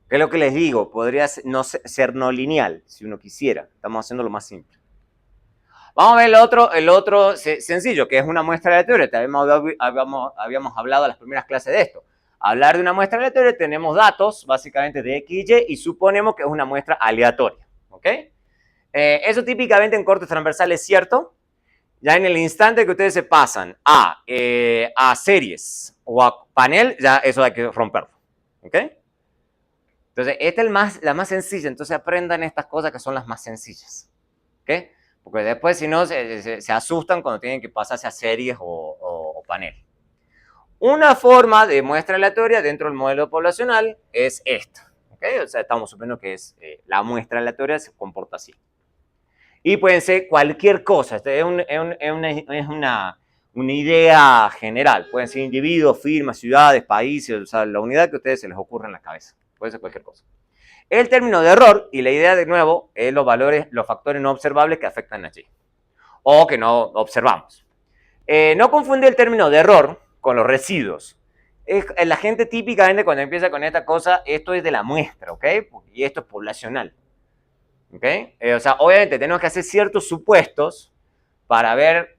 ¿Qué es lo que les digo? Podría ser no lineal, si uno quisiera. Estamos haciendo lo más simple. Vamos a ver el otro sencillo, que es una muestra aleatoria. Habíamos hablado en las primeras clases de esto. Hablar de una muestra aleatoria, tenemos datos, básicamente de x y y suponemos que es una muestra aleatoria. ¿Ok? Eso típicamente en cortes transversales es cierto. Ya en el instante que ustedes se pasan a series o a panel, ya eso hay que romperlo. ¿Ok? Entonces, esta es la más sencilla. Entonces, aprendan estas cosas que son las más sencillas. ¿Ok? Porque después, si no, se asustan cuando tienen que pasarse a series o panel. Una forma de muestra aleatoria dentro del modelo poblacional es esta. ¿Ok? O sea, estamos suponiendo que la muestra aleatoria se comporta así. Y pueden ser cualquier cosa. Es una idea general. Pueden ser individuos, firmas, ciudades, países, o sea, la unidad que a ustedes se les ocurra en la cabeza. Puede ser cualquier cosa. El término de error, y la idea de nuevo, es los factores no observables que afectan a Y. O que no observamos. No confunde el término de error con los residuos. La gente típicamente cuando empieza con esta cosa, esto es de la muestra, ¿ok? Y esto es poblacional. ¿Ok? O sea, obviamente tenemos que hacer ciertos supuestos para ver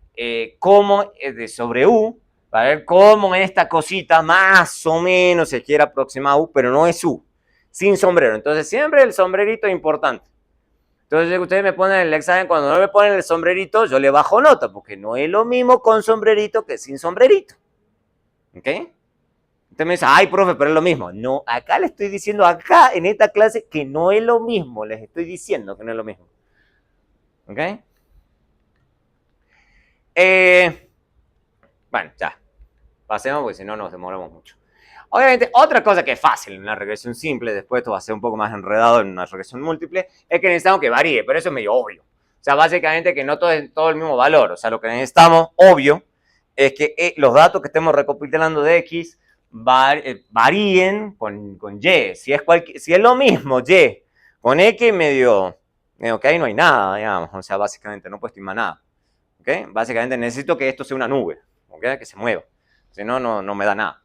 cómo, sobre U, para ver cómo esta cosita más o menos se quiere aproximar a U, pero no es U, sin sombrero. Entonces siempre el sombrerito es importante. Entonces ustedes me ponen el examen, cuando no me ponen el sombrerito, yo le bajo nota, porque no es lo mismo con sombrerito que sin sombrerito. ¿Ok? Usted me dice, ay, profe, pero es lo mismo. No, acá le estoy diciendo, acá en esta clase, que no es lo mismo. Les estoy diciendo que no es lo mismo. ¿Ok? Bueno, ya. Pasemos porque si no nos demoramos mucho. Obviamente, otra cosa que es fácil en una regresión simple, después esto va a ser un poco más enredado en una regresión múltiple, es que necesitamos que varíe, pero eso es medio obvio. O sea, básicamente que no todo es el mismo valor. O sea, lo que necesitamos, obvio, es que los datos que estemos recopilando de X varíen con Y. Si es lo mismo Y con X, medio que ahí no hay nada, digamos. O sea, básicamente no puedo estimar nada. ¿Okay? Básicamente necesito que esto sea una nube, ¿okay? Que se mueva. Si no, no me da nada.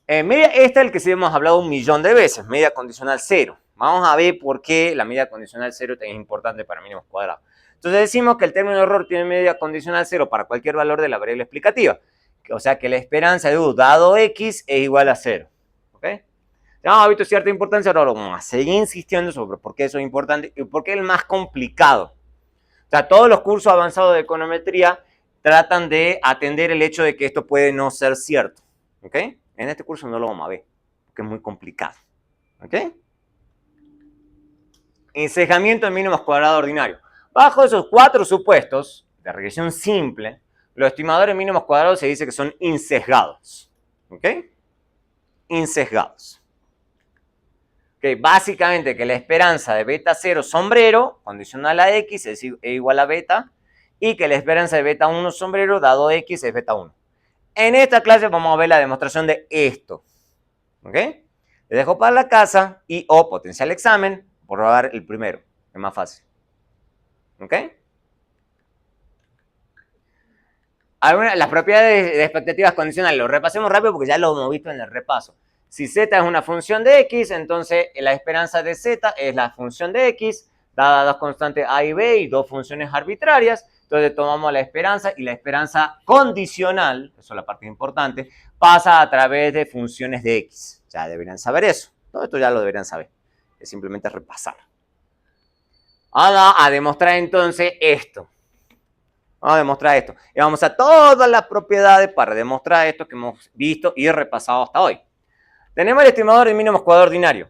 Media, este es el que sí hemos hablado 1.000.000 de veces, media condicional 0. Vamos a ver por qué la media condicional 0 es importante para mínimos cuadrados. Entonces decimos que el término de error tiene media condicional 0 para cualquier valor de la variable explicativa. O sea que la esperanza de U dado X es igual a 0. ¿Ok? Ya hemos visto cierta importancia, ahora vamos a seguir insistiendo sobre por qué eso es importante y por qué es el más complicado. O sea, todos los cursos avanzados de econometría tratan de atender el hecho de que esto puede no ser cierto. ¿Ok? En este curso no lo vamos a ver, porque es muy complicado. ¿Ok? Encejamiento en mínimos cuadrados ordinarios. Bajo esos 4 supuestos de regresión simple, los estimadores mínimos cuadrados se dice que son insesgados. ¿Ok? Insesgados. Okay, básicamente que la esperanza de beta 0 sombrero, condicional a X, es igual a beta, y que la esperanza de beta 1 sombrero, dado X, es beta 1. En esta clase vamos a ver la demostración de esto. ¿Ok? Le dejo para la casa y o potencial examen, por probar el primero, es más fácil. ¿Ok? Las propiedades de expectativas condicionales, lo repasemos rápido porque ya lo hemos visto en el repaso. Si z es una función de x, entonces la esperanza de z es la función de x, dada dos constantes a y b y dos funciones arbitrarias. Entonces tomamos la esperanza y la esperanza condicional, eso es la parte importante, pasa a través de funciones de x. Ya deberían saber eso. Todo esto ya lo deberían saber. Es simplemente repasar. Vamos a demostrar entonces esto. Vamos a demostrar esto. Y vamos a todas las propiedades para demostrar esto que hemos visto y repasado hasta hoy. Tenemos el estimador de mínimos cuadrado ordinario.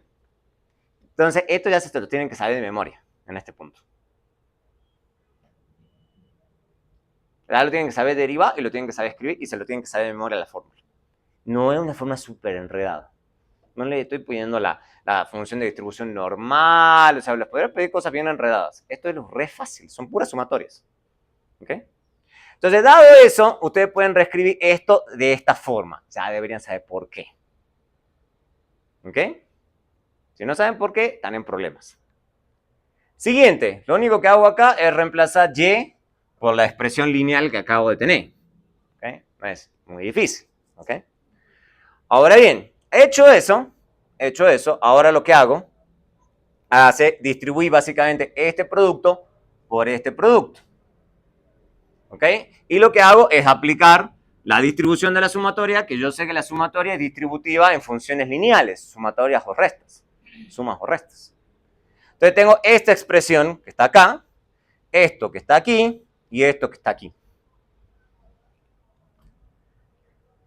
Entonces, esto ya se lo tienen que saber de memoria en este punto. Ya lo tienen que saber derivar y lo tienen que saber escribir y se lo tienen que saber de memoria la fórmula. No es una forma súper enredada. No le estoy poniendo la función de distribución normal, o sea, les podría pedir cosas bien enredadas. Esto es re fácil, son puras sumatorias. ¿Ok? Entonces, dado eso, ustedes pueden reescribir esto de esta forma. Ya deberían saber por qué. ¿Ok? Si no saben por qué, están en problemas. Siguiente, lo único que hago acá es reemplazar y por la expresión lineal que acabo de tener. ¿Ok? No es muy difícil. ¿Ok? Ahora bien, hecho eso, ahora lo que hago es distribuir básicamente este producto por este producto. ¿Ok? Y lo que hago es aplicar la distribución de la sumatoria, que yo sé que la sumatoria es distributiva en funciones lineales, sumatorias o restas, sumas o restas. Entonces tengo esta expresión que está acá, esto que está aquí y esto que está aquí.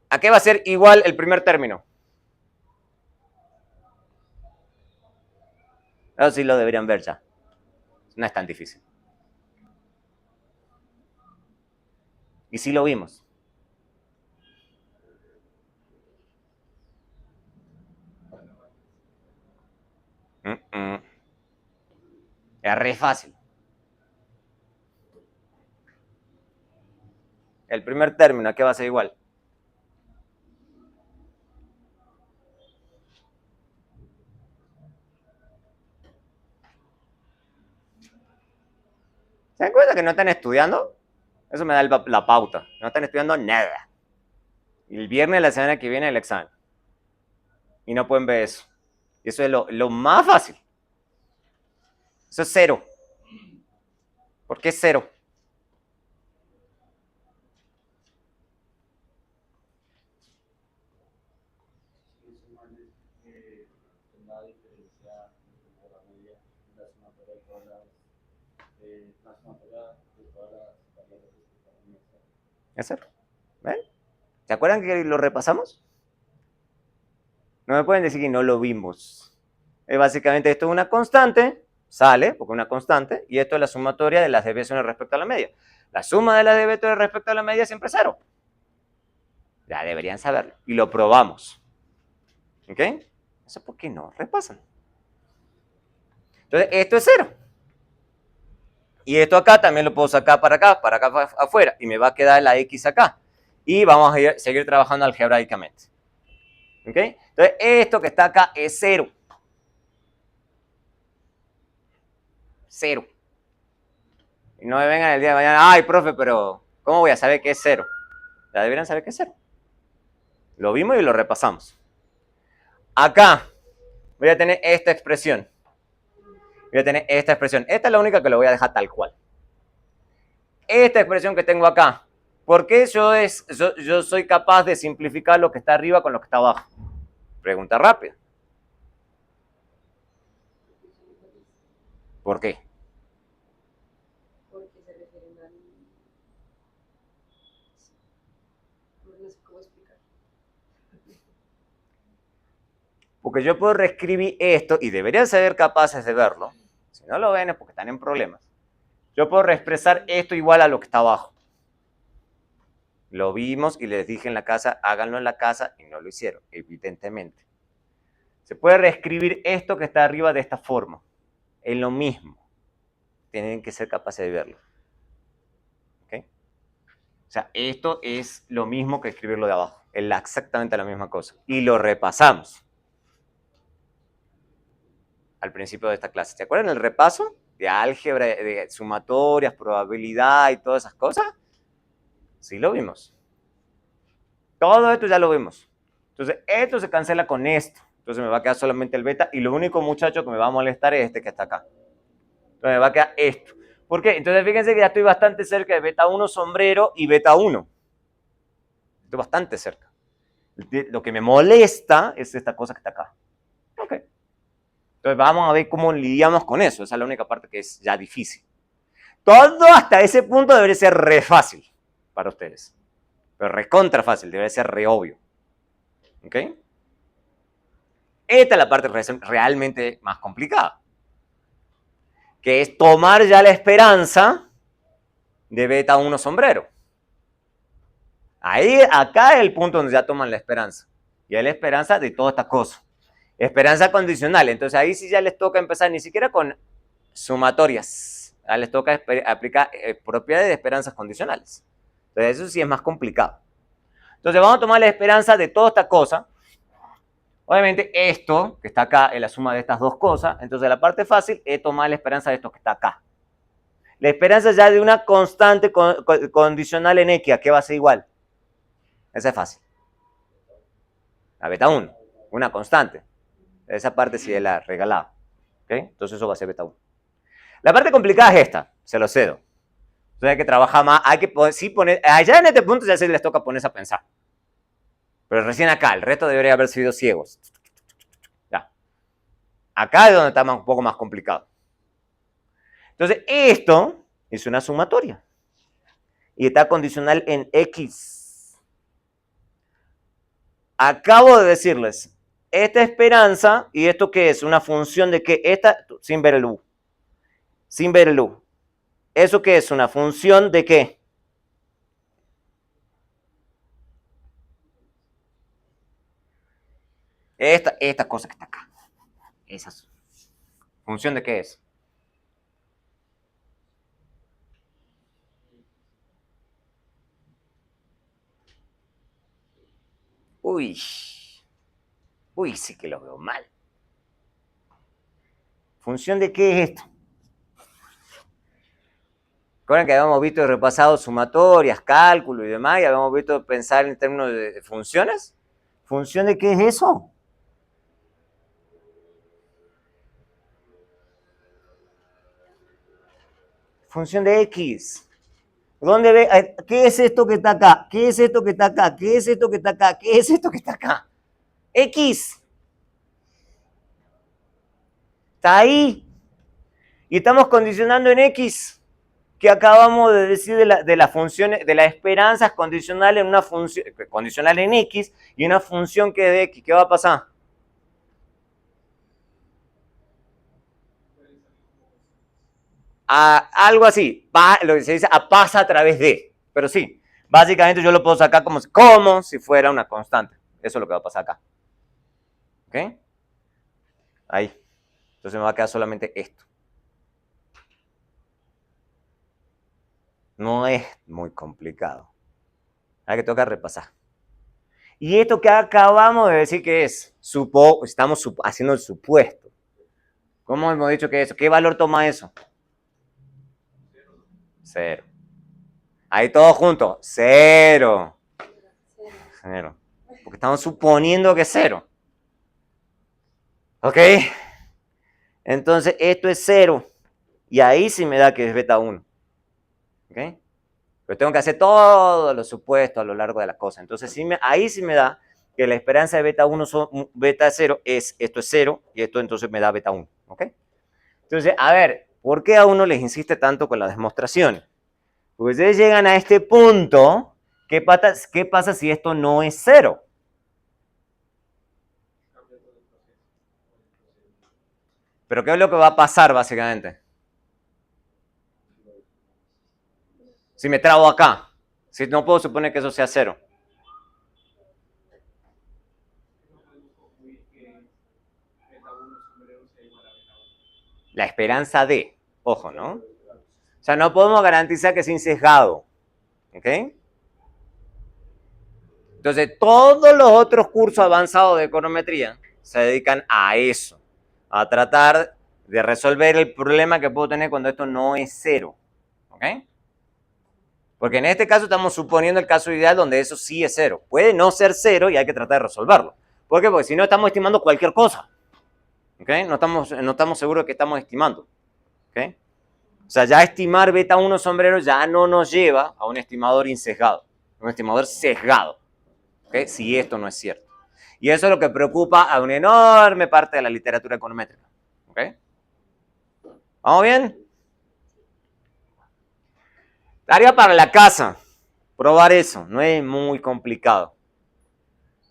¿A qué va a ser igual el primer término? Eso sí lo deberían ver ya. No es tan difícil. Y sí lo vimos. Es re fácil. El primer término, ¿a qué va a ser igual? ¿Se dan cuenta que no están estudiando? Eso me da la pauta. No están estudiando nada. Y el viernes de la semana que viene el examen. Y no pueden ver eso. Y eso es lo más fácil. Eso es cero. ¿Por qué es cero? La diferencia entre la media y la sumatoria de todas las variables que están en esta. Es cero. ¿Ven? ¿Se acuerdan que lo repasamos? No me pueden decir que no lo vimos. Básicamente esto es una constante, sale, porque es una constante, y esto es la sumatoria de las desviaciones respecto a la media. La suma de las desviaciones respecto a la media siempre es cero. Ya deberían saberlo. Y lo probamos. ¿Ok? Eso por qué no repasan. Entonces, esto es cero. Y esto acá también lo puedo sacar para acá afuera. Y me va a quedar la x acá. Y vamos a seguir trabajando algebraicamente. ¿Ok? Entonces, esto que está acá es cero. Cero. Y no me vengan el día de mañana, ay, profe, pero ¿cómo voy a saber qué es cero? Ya deberían saber qué es cero. Lo vimos y lo repasamos. Acá voy a tener esta expresión. Esta es la única que lo voy a dejar tal cual. Esta expresión que tengo acá. ¿Por qué yo soy capaz de simplificar lo que está arriba con lo que está abajo? Pregunta rápida. ¿Por qué? Porque se refieren al... No sé cómo explicar. Porque yo puedo reescribir esto y deberían ser capaces de verlo. Si no lo ven es porque están en problemas. Yo puedo reexpresar esto igual a lo que está abajo. Lo vimos y les dije en la casa, háganlo en la casa y no lo hicieron, evidentemente. Se puede reescribir esto que está arriba de esta forma. Es lo mismo. Tienen que ser capaces de verlo. ¿Ok? O sea, esto es lo mismo que escribirlo de abajo. Es exactamente la misma cosa. Y lo repasamos al principio de esta clase. ¿Se acuerdan el repaso de álgebra, de sumatorias, probabilidad y todas esas cosas? Sí lo vimos. Todo esto ya lo vimos. Entonces, esto se cancela con esto. Entonces me va a quedar solamente el beta y lo único, muchacho, que me va a molestar es este que está acá. Entonces me va a quedar esto. ¿Por qué? Entonces fíjense que ya estoy bastante cerca de beta 1 sombrero y beta 1. Estoy bastante cerca. Lo que me molesta es esta cosa que está acá. Ok. Entonces vamos a ver cómo lidiamos con eso. Esa es la única parte que es ya difícil. Todo hasta ese punto debería ser re fácil para ustedes. Pero recontra fácil, debería ser re obvio. ¿Ok? Esta es la parte realmente más complicada. Que es tomar ya la esperanza de beta 1 sombrero. Ahí, acá es el punto donde ya toman la esperanza. Y es la esperanza de toda esta cosa. Esperanza condicional. Entonces ahí sí ya les toca empezar ni siquiera con sumatorias. Ya les toca aplicar propiedades de esperanzas condicionales. Entonces eso sí es más complicado. Entonces vamos a tomar la esperanza de toda esta cosa. Obviamente esto que está acá es la suma de estas dos cosas. Entonces la parte fácil es tomar la esperanza de esto que está acá. La esperanza ya de una constante condicional en X, ¿a qué va a ser igual? Esa es fácil. La beta 1, una constante. Esa parte sí es la regalada. ¿Okay? Entonces eso va a ser beta 1. La parte complicada es esta, se lo cedo. Entonces hay que trabajar más, hay que sí poner, allá en este punto ya se les toca ponerse a pensar. Pero recién acá, el resto debería haber sido ciegos. Ya. Acá es donde está un poco más complicado. Entonces esto es una sumatoria. Y está condicional en X. Acabo de decirles, esta esperanza, ¿y esto qué es? Una función de qué? Esta, sin ver el U. Sin ver el U. ¿Eso qué es? ¿Una función de qué? Esta cosa que está acá. Esa función de qué es. Uy, sí que lo veo mal. ¿Función de qué es esto? Recuerden que habíamos visto y repasado sumatorias, cálculo y demás, y habíamos visto pensar en términos de funciones. ¿Función de qué es eso? Función de X. ¿Dónde ve? ¿Qué es esto que está acá? ¿Qué es esto que está acá? ¿Qué es esto que está acá? ¿Qué es esto que está acá? X. Está ahí. Y estamos condicionando en X, que acabamos de decir de las funciones, de las esperanzas condicionales en una función, condicional en X, y una función que es de X. ¿Qué va a pasar? Algo así, lo que se dice pasa a través de, pero sí, básicamente yo lo puedo sacar como si fuera una constante. Eso es lo que va a pasar acá. ¿Ok? Ahí. Entonces me va a quedar solamente esto. No es muy complicado. Hay que tocar repasar. Y esto que acabamos de decir que es, estamos haciendo el supuesto. ¿Cómo hemos dicho que es eso? ¿Qué valor toma eso? 0. Ahí todos juntos. 0. 0. Porque estamos suponiendo que es 0. ¿Ok? Entonces esto es 0. Y ahí sí me da que es beta 1. ¿Ok? Pero tengo que hacer todos los supuestos a lo largo de la cosa. Entonces ahí sí me da que la esperanza de beta 1 beta 0 esto es 0 y esto entonces me da beta 1. ¿Ok? Entonces, a ver, ¿por qué a uno les insiste tanto con la demostración? Porque ustedes llegan a este punto, ¿qué pasa si esto no es 0? Pero ¿qué es lo que va a pasar básicamente? Si me trabo acá, si no puedo suponer que eso sea 0. La esperanza de, ojo, ¿no? O sea, no podemos garantizar que es insesgado. ¿Ok? Entonces, todos los otros cursos avanzados de econometría se dedican a eso, a tratar de resolver el problema que puedo tener cuando esto no es 0. ¿Ok? Porque en este caso estamos suponiendo el caso ideal donde eso sí es 0. Puede no ser 0 y hay que tratar de resolverlo. ¿Por qué? Porque si no estamos estimando cualquier cosa. ¿Okay? No estamos seguros de que estamos estimando. ¿Okay? O sea, ya estimar beta 1 sombrero ya no nos lleva a un estimador insesgado. Un estimador sesgado. ¿Okay? Si esto no es cierto. Y eso es lo que preocupa a una enorme parte de la literatura econométrica. ¿Okay? ¿Vamos bien? Tarea para la casa. Probar eso. No es muy complicado.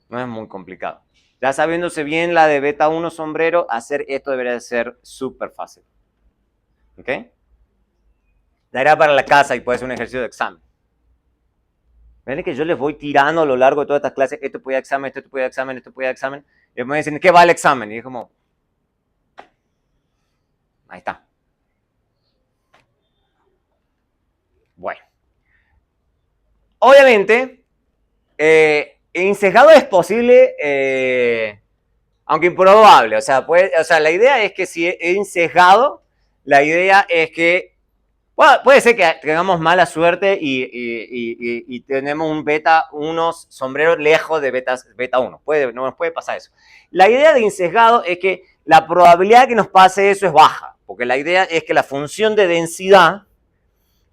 No es muy complicado. Ya sabiéndose bien la de beta 1 sombrero, hacer esto debería de ser súper fácil. ¿Ok? Tarea para la casa y puede ser un ejercicio de examen. Ven que yo les voy tirando a lo largo de todas estas clases, esto puede examen, esto puede examen, esto puede examen. Y me dicen, ¿qué va el examen? Y es como, ahí está. Bueno. Obviamente, insesgado es posible, aunque improbable. O sea, la idea es que si es insesgado, la idea es que puede ser que tengamos mala suerte y tenemos un beta 1 sombrero lejos de beta 1. No nos puede pasar eso. La idea de insesgado es que la probabilidad de que nos pase eso es baja, porque la idea es que la función de densidad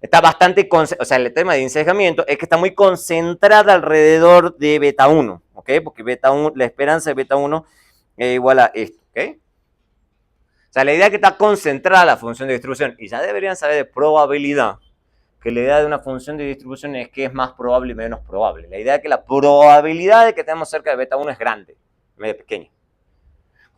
está bastante, o sea, el tema de insesgamiento es que está muy concentrada alrededor de beta 1, ¿ok? Porque beta 1, la esperanza de beta 1 es igual a esto, ¿ok? O sea, la idea es que está concentrada la función de distribución, y ya deberían saber de probabilidad, que la idea de una función de distribución es que es más probable y menos probable. La idea es que la probabilidad de que estemos cerca de beta 1 es grande, medio pequeña.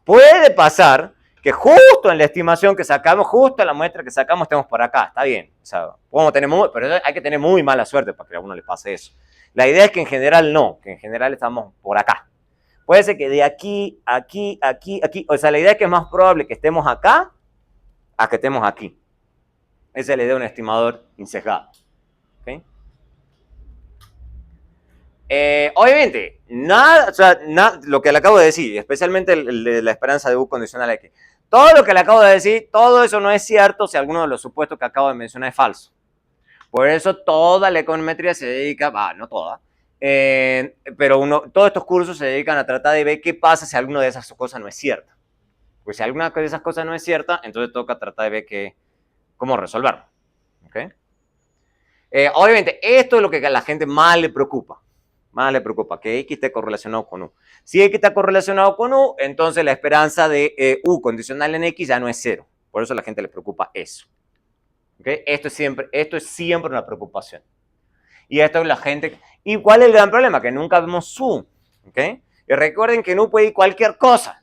Puede pasar que justo en la estimación que sacamos, justo en la muestra que sacamos, estemos por acá, está bien. O sea, podemos tener pero hay que tener muy mala suerte para que a uno le pase eso. La idea es que en general no, que en general estamos por acá. Puede ser que de aquí, aquí, aquí, aquí, o sea, la idea es que es más probable que estemos acá a que estemos aquí. Esa es la idea de un estimador insesgado. ¿Okay? Obviamente, lo que le acabo de decir, especialmente el de la esperanza de U condicional X, todo lo que le acabo de decir, todo eso no es cierto si alguno de los supuestos que acabo de mencionar es falso. Por eso toda la econometría se dedica, no toda, pero todos estos cursos se dedican a tratar de ver qué pasa si alguna de esas cosas no es cierta. Pues si alguna de esas cosas no es cierta, entonces toca tratar de ver cómo resolverlo. ¿Okay? Obviamente, esto es lo que a la gente más le preocupa. Que X esté correlacionado con U. Si X está correlacionado con U, entonces la esperanza de U condicional en X ya no es 0. Por eso a la gente le preocupa eso. ¿Okay? Esto es siempre una preocupación. Y esto es la gente... ¿Y cuál es el gran problema? Que nunca vemos U. ¿Okay? Y recuerden que en U puede ir cualquier cosa.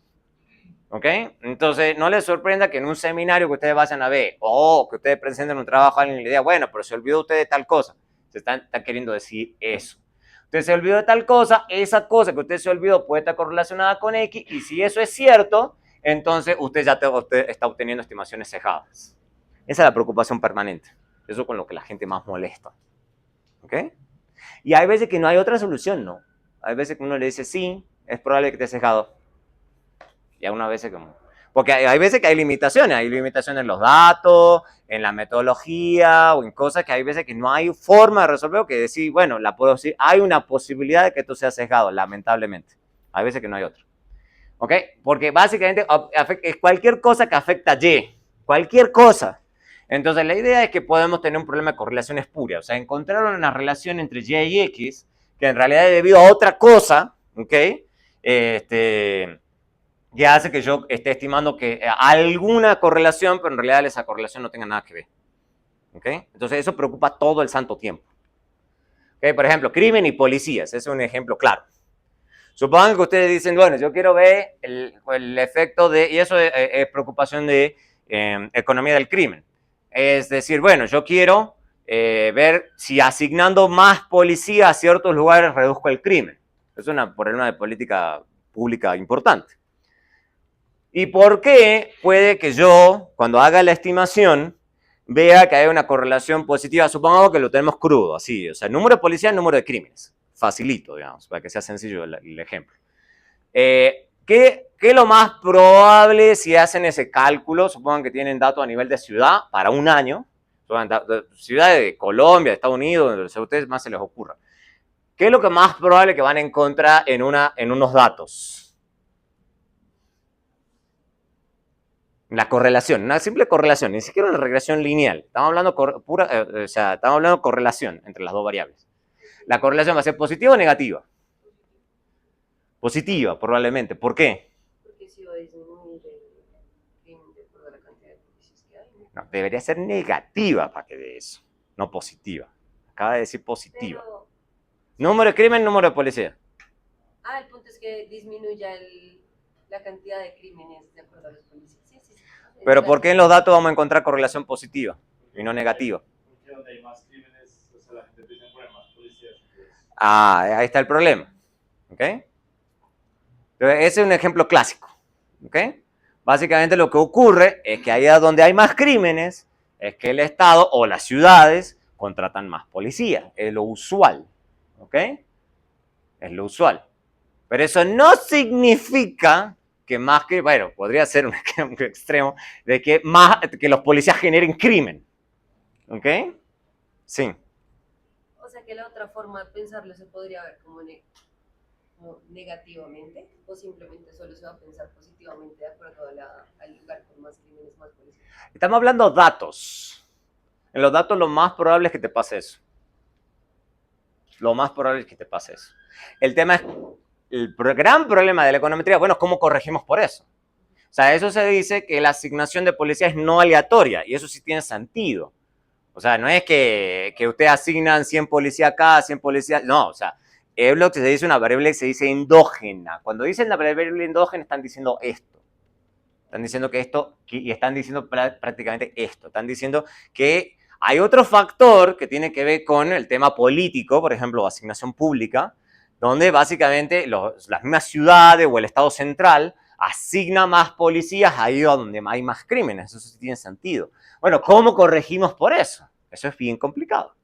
¿Ok? Entonces, no les sorprenda que en un seminario que ustedes vayan a ver, o que ustedes presenten un trabajo a alguien y le digan, bueno, pero se olvidó usted de tal cosa. Se están queriendo decir eso. Usted se olvidó de tal cosa, esa cosa que usted se olvidó puede estar correlacionada con X, y si eso es cierto, entonces usted ya está obteniendo estimaciones sesgadas. Esa es la preocupación permanente. Eso es con lo que la gente más molesta. ¿Ok? Y hay veces que no hay otra solución, ¿no? Hay veces que uno le dice, sí, es probable que esté sesgado. Y algunas veces como... Porque hay veces que hay limitaciones en los datos, en la metodología o en cosas que hay veces que no hay forma de resolver o que decir, bueno, hay una posibilidad de que esto sea sesgado, lamentablemente. Hay veces que no hay otra. ¿Ok? Porque básicamente es cualquier cosa que afecta a Y, cualquier cosa. Entonces la idea es que podemos tener un problema de correlación espuria, o sea, encontrar una relación entre Y y X que en realidad es debido a otra cosa, ¿ok? Que hace que yo esté estimando que alguna correlación, pero en realidad esa correlación no tenga nada que ver. ¿Okay? Entonces eso preocupa todo el santo tiempo. ¿Okay? Por ejemplo, crimen y policías, ese es un ejemplo claro. Supongan que ustedes dicen, bueno, yo quiero ver el efecto de, y eso es preocupación de economía del crimen. Es decir, bueno, yo quiero ver si asignando más policía a ciertos lugares reduzco el crimen. Es un problema de política pública importante. ¿Y por qué puede que yo, cuando haga la estimación, vea que hay una correlación positiva? Supongamos que lo tenemos crudo, así, o sea, número de policías, número de crímenes. Facilito, digamos, para que sea sencillo el ejemplo. ¿Qué es lo más probable si hacen ese cálculo? Supongan que tienen datos a nivel de ciudad para un año. ciudades de Colombia, de Estados Unidos, donde a ustedes más se les ocurra. ¿Qué es lo que más probable que van a encontrar en unos datos? La correlación, una simple correlación, ni siquiera una regresión lineal. Estamos hablando estamos hablando de correlación entre las dos variables. La correlación va a ser positiva o negativa. Positiva, probablemente. ¿Por qué? Porque si va a disminuir el crimen de acuerdo a la cantidad de policías que hay. No, debería ser negativa para que dé eso, no positiva. Acaba de decir positiva. Pero, Número de crimen, número de policía. el punto es que disminuya la cantidad de crímenes de acuerdo a los policías. Sí, sí, sí. Pero ¿por qué en los datos vamos a encontrar correlación positiva y no negativa? Porque donde hay más crímenes, o sea, la gente empieza a poner más policías. Ahí está el problema. ¿Ok? Entonces, ese es un ejemplo clásico. ¿Ok? Básicamente lo que ocurre es que allá donde hay más crímenes, es que el Estado o las ciudades contratan más policías. Es lo usual. ¿Ok? Es lo usual. Pero eso no significa que más que, bueno, podría ser un ejemplo extremo de que los policías generen crimen. ¿Ok? Sí. O sea que la otra forma de pensarlo se podría ver como negativamente, o simplemente solo se va a pensar positivamente de acuerdo al lugar con más crímenes, más policías. Estamos hablando de datos. En los datos lo más probable es que te pase eso. Lo más probable es que te pase eso. El tema es, el gran problema de la econometría, bueno, es cómo corregimos por eso. O sea, eso se dice que la asignación de policía es no aleatoria, y eso sí tiene sentido. O sea, no es que ustedes asignan 100 policías acá, 100 policías, no, o sea, es lo que se dice una variable que se dice endógena. Cuando dicen la variable endógena están diciendo esto. Están diciendo que esto, y están diciendo prácticamente esto. Están diciendo que hay otro factor que tiene que ver con el tema político, por ejemplo, asignación pública, donde básicamente las mismas ciudades o el Estado central asigna más policías ahí donde hay más crímenes. Eso sí tiene sentido. Bueno, ¿cómo corregimos por eso? Eso es bien complicado.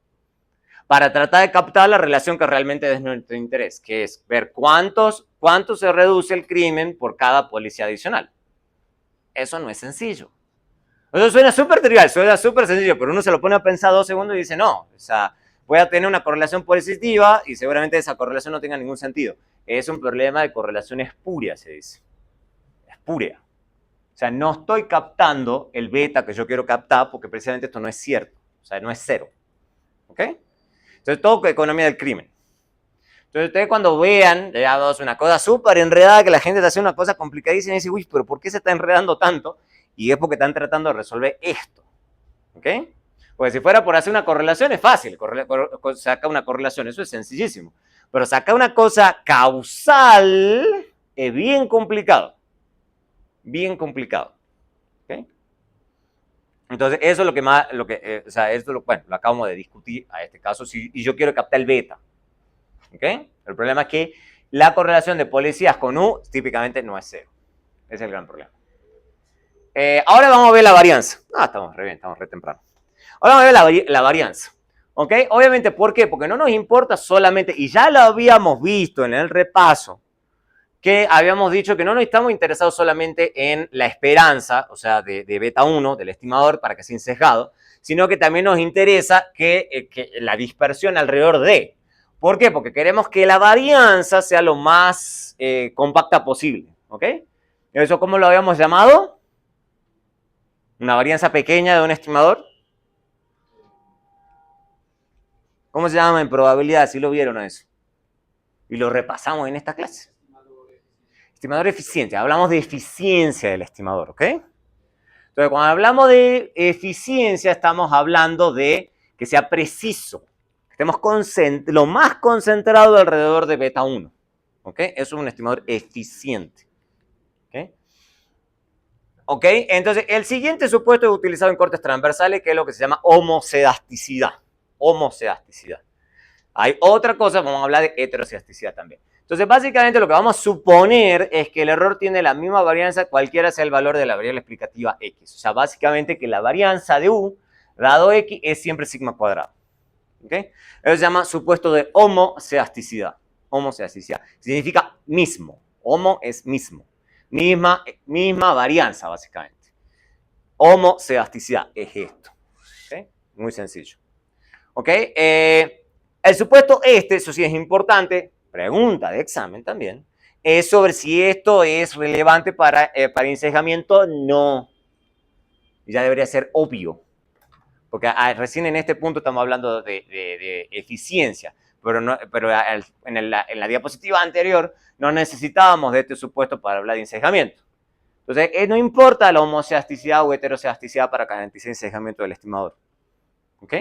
Para tratar de captar la relación que realmente es nuestro interés, que es ver cuánto se reduce el crimen por cada policía adicional. Eso no es sencillo. Eso suena súper trivial, suena súper sencillo, pero uno se lo pone a pensar 2 segundos y dice, no, o sea, voy a tener una correlación positiva y seguramente esa correlación no tenga ningún sentido. Es un problema de correlación espuria, se dice. Espuria. O sea, no estoy captando el beta que yo quiero captar porque precisamente esto no es cierto. O sea, no es cero. ¿Ok? Entonces, todo con economía del crimen. Entonces, ustedes cuando vean, digamos, una cosa súper enredada, que la gente está haciendo una cosa complicadísima y dice, uy, pero ¿por qué se está enredando tanto? Y es porque están tratando de resolver esto. ¿Ok? Porque si fuera por hacer una correlación es fácil, saca una correlación, eso es sencillísimo. Pero sacar una cosa causal es bien complicado. Bien complicado. ¿Ok? Entonces, eso es lo que más, o sea, esto lo acabamos de discutir a este caso, y yo quiero captar el beta. ¿Ok? El problema es que la correlación de policías con U típicamente no es cero. Ese es el gran problema. Ahora vamos a ver la varianza. Estamos re bien, estamos re temprano. Ahora vamos a ver la varianza. ¿Ok? Obviamente, ¿por qué? Porque no nos importa solamente, y ya lo habíamos visto en el repaso, que habíamos dicho que no nos estamos interesados solamente en la esperanza, o sea, de beta 1, del estimador, para que sea sesgado, sino que también nos interesa que la dispersión alrededor de. ¿Por qué? Porque queremos que la varianza sea lo más compacta posible. ¿Ok? ¿Eso cómo lo habíamos llamado? ¿Una varianza pequeña de un estimador? ¿Cómo se llama en probabilidad? ¿Sí lo vieron a eso? Y lo repasamos en esta clase. Estimador eficiente. Hablamos de eficiencia del estimador, ¿ok? Entonces, cuando hablamos de eficiencia, estamos hablando de que sea preciso. Que estemos lo más concentrado alrededor de beta 1. ¿Ok? Eso es un estimador eficiente. ¿Ok? ¿Ok? Entonces, el siguiente supuesto es utilizado en cortes transversales, que es lo que se llama homocedasticidad. Homocedasticidad. Hay otra cosa, vamos a hablar de heterocedasticidad también. Entonces, básicamente lo que vamos a suponer es que el error tiene la misma varianza, cualquiera sea el valor de la variable explicativa x. O sea, básicamente que la varianza de u dado x es siempre sigma cuadrado. ¿Ok? Eso se llama supuesto de homocedasticidad. Homocedasticidad. Significa mismo. Homo es mismo. Misma varianza, básicamente. Homocedasticidad es esto. ¿Ok? Muy sencillo. ¿Ok? El supuesto eso sí es importante, pregunta de examen también, es sobre si esto es relevante para encejamiento. No. Ya debería ser obvio. Porque recién en este punto estamos hablando de eficiencia, pero en la diapositiva anterior no necesitábamos de este supuesto para hablar de encejamiento. Entonces, no importa la homoceasticidad o heteroceasticidad para garantizar encejamiento del estimador. ¿Ok?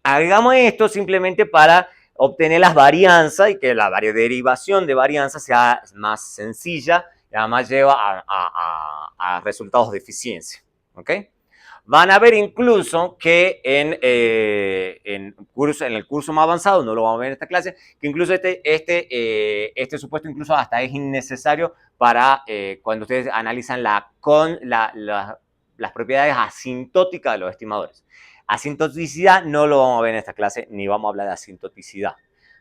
Hagamos esto simplemente para obtener las varianzas y que la derivación de varianza sea más sencilla y además lleva a resultados de eficiencia. ¿Ok? Van a ver incluso que en el curso más avanzado, no lo vamos a ver en esta clase, que incluso este supuesto incluso hasta es innecesario para cuando ustedes analizan las propiedades asintóticas de los estimadores. Asintoticidad no lo vamos a ver en esta clase, ni vamos a hablar de asintoticidad.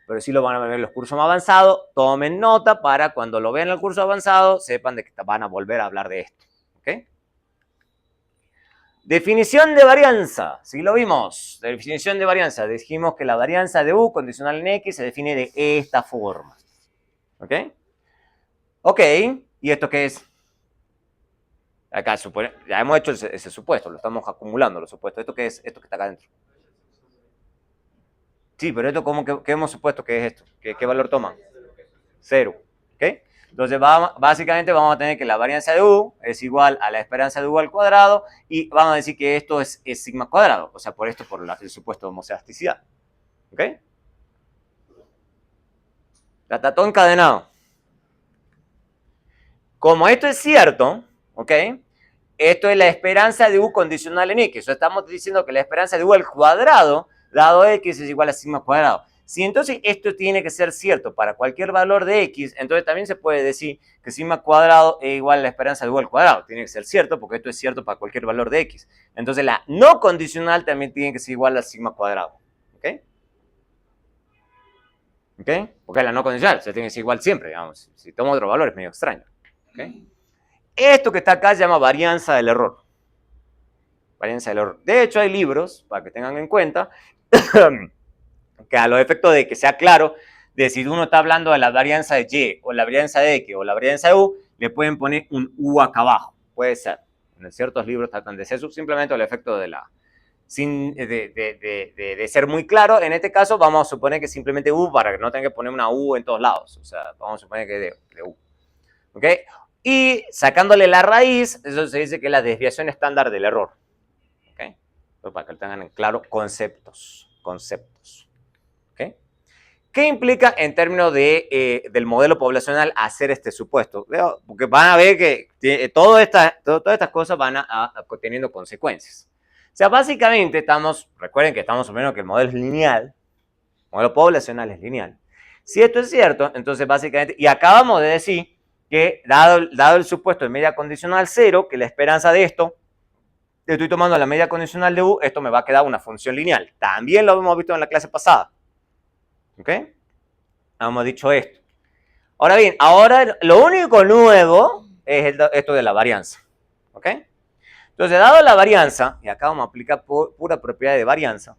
Pero sí lo van a ver en los cursos más avanzados. Tomen nota para cuando lo vean en el curso avanzado, sepan de que van a volver a hablar de esto. ¿Ok? Definición de varianza. Sí lo vimos. Definición de varianza. Dijimos que la varianza de U condicional en X se define de esta forma. ¿Ok? Ok. ¿Y esto qué es? Acá ya hemos hecho ese supuesto. Lo estamos acumulando, los supuestos. ¿Esto qué es? Esto que está acá adentro. Sí, pero esto, ¿qué hemos supuesto que es esto? ¿Qué valor toma? 0. ¿Ok? Entonces, básicamente vamos a tener que la varianza de U es igual a la esperanza de U al cuadrado y vamos a decir que esto es sigma cuadrado. O sea, por el supuesto de homoceasticidad. ¿Ok? Ya está todo encadenado. Como esto es cierto, ¿ok? Esto es la esperanza de U condicional en X. O sea, estamos diciendo que la esperanza de U al cuadrado dado X es igual a sigma cuadrado. Si entonces esto tiene que ser cierto para cualquier valor de X, entonces también se puede decir que sigma cuadrado es igual a la esperanza de U al cuadrado. Tiene que ser cierto porque esto es cierto para cualquier valor de X. Entonces la no condicional también tiene que ser igual a sigma cuadrado. ¿Ok? ¿Ok? Porque la no condicional se tiene que ser igual siempre, digamos. Si tomo otro valor es medio extraño. ¿Ok? Esto que está acá se llama varianza del error. Varianza del error. De hecho, hay libros, para que tengan en cuenta, que a los efectos de que sea claro, de si uno está hablando de la varianza de Y, o la varianza de X, o la varianza de U, le pueden poner un U acá abajo. Puede ser. En ciertos libros tratan de ser simplemente el efecto de ser muy claro. En este caso, vamos a suponer que simplemente U, para que no tenga que poner una U en todos lados. O sea, vamos a suponer que de U. ¿Ok? Y sacándole la raíz, eso se dice que es la desviación estándar del error. ¿Ok? Entonces, para que tengan en claro conceptos. ¿Ok? ¿Qué implica en términos del modelo poblacional hacer este supuesto? Porque van a ver que todas estas cosas van teniendo consecuencias. O sea, básicamente recuerden que estamos suponiendo que el modelo es lineal, el modelo poblacional es lineal. Si esto es cierto, entonces básicamente, y acabamos de decir que dado el supuesto de media condicional 0, que la esperanza de esto, estoy tomando la media condicional de U, esto me va a quedar una función lineal. También lo hemos visto en la clase pasada. ¿Ok? Hemos dicho esto. Ahora bien, ahora lo único nuevo es esto de la varianza. ¿Ok? Entonces, dado la varianza, y acá vamos a aplicar pura propiedad de varianza,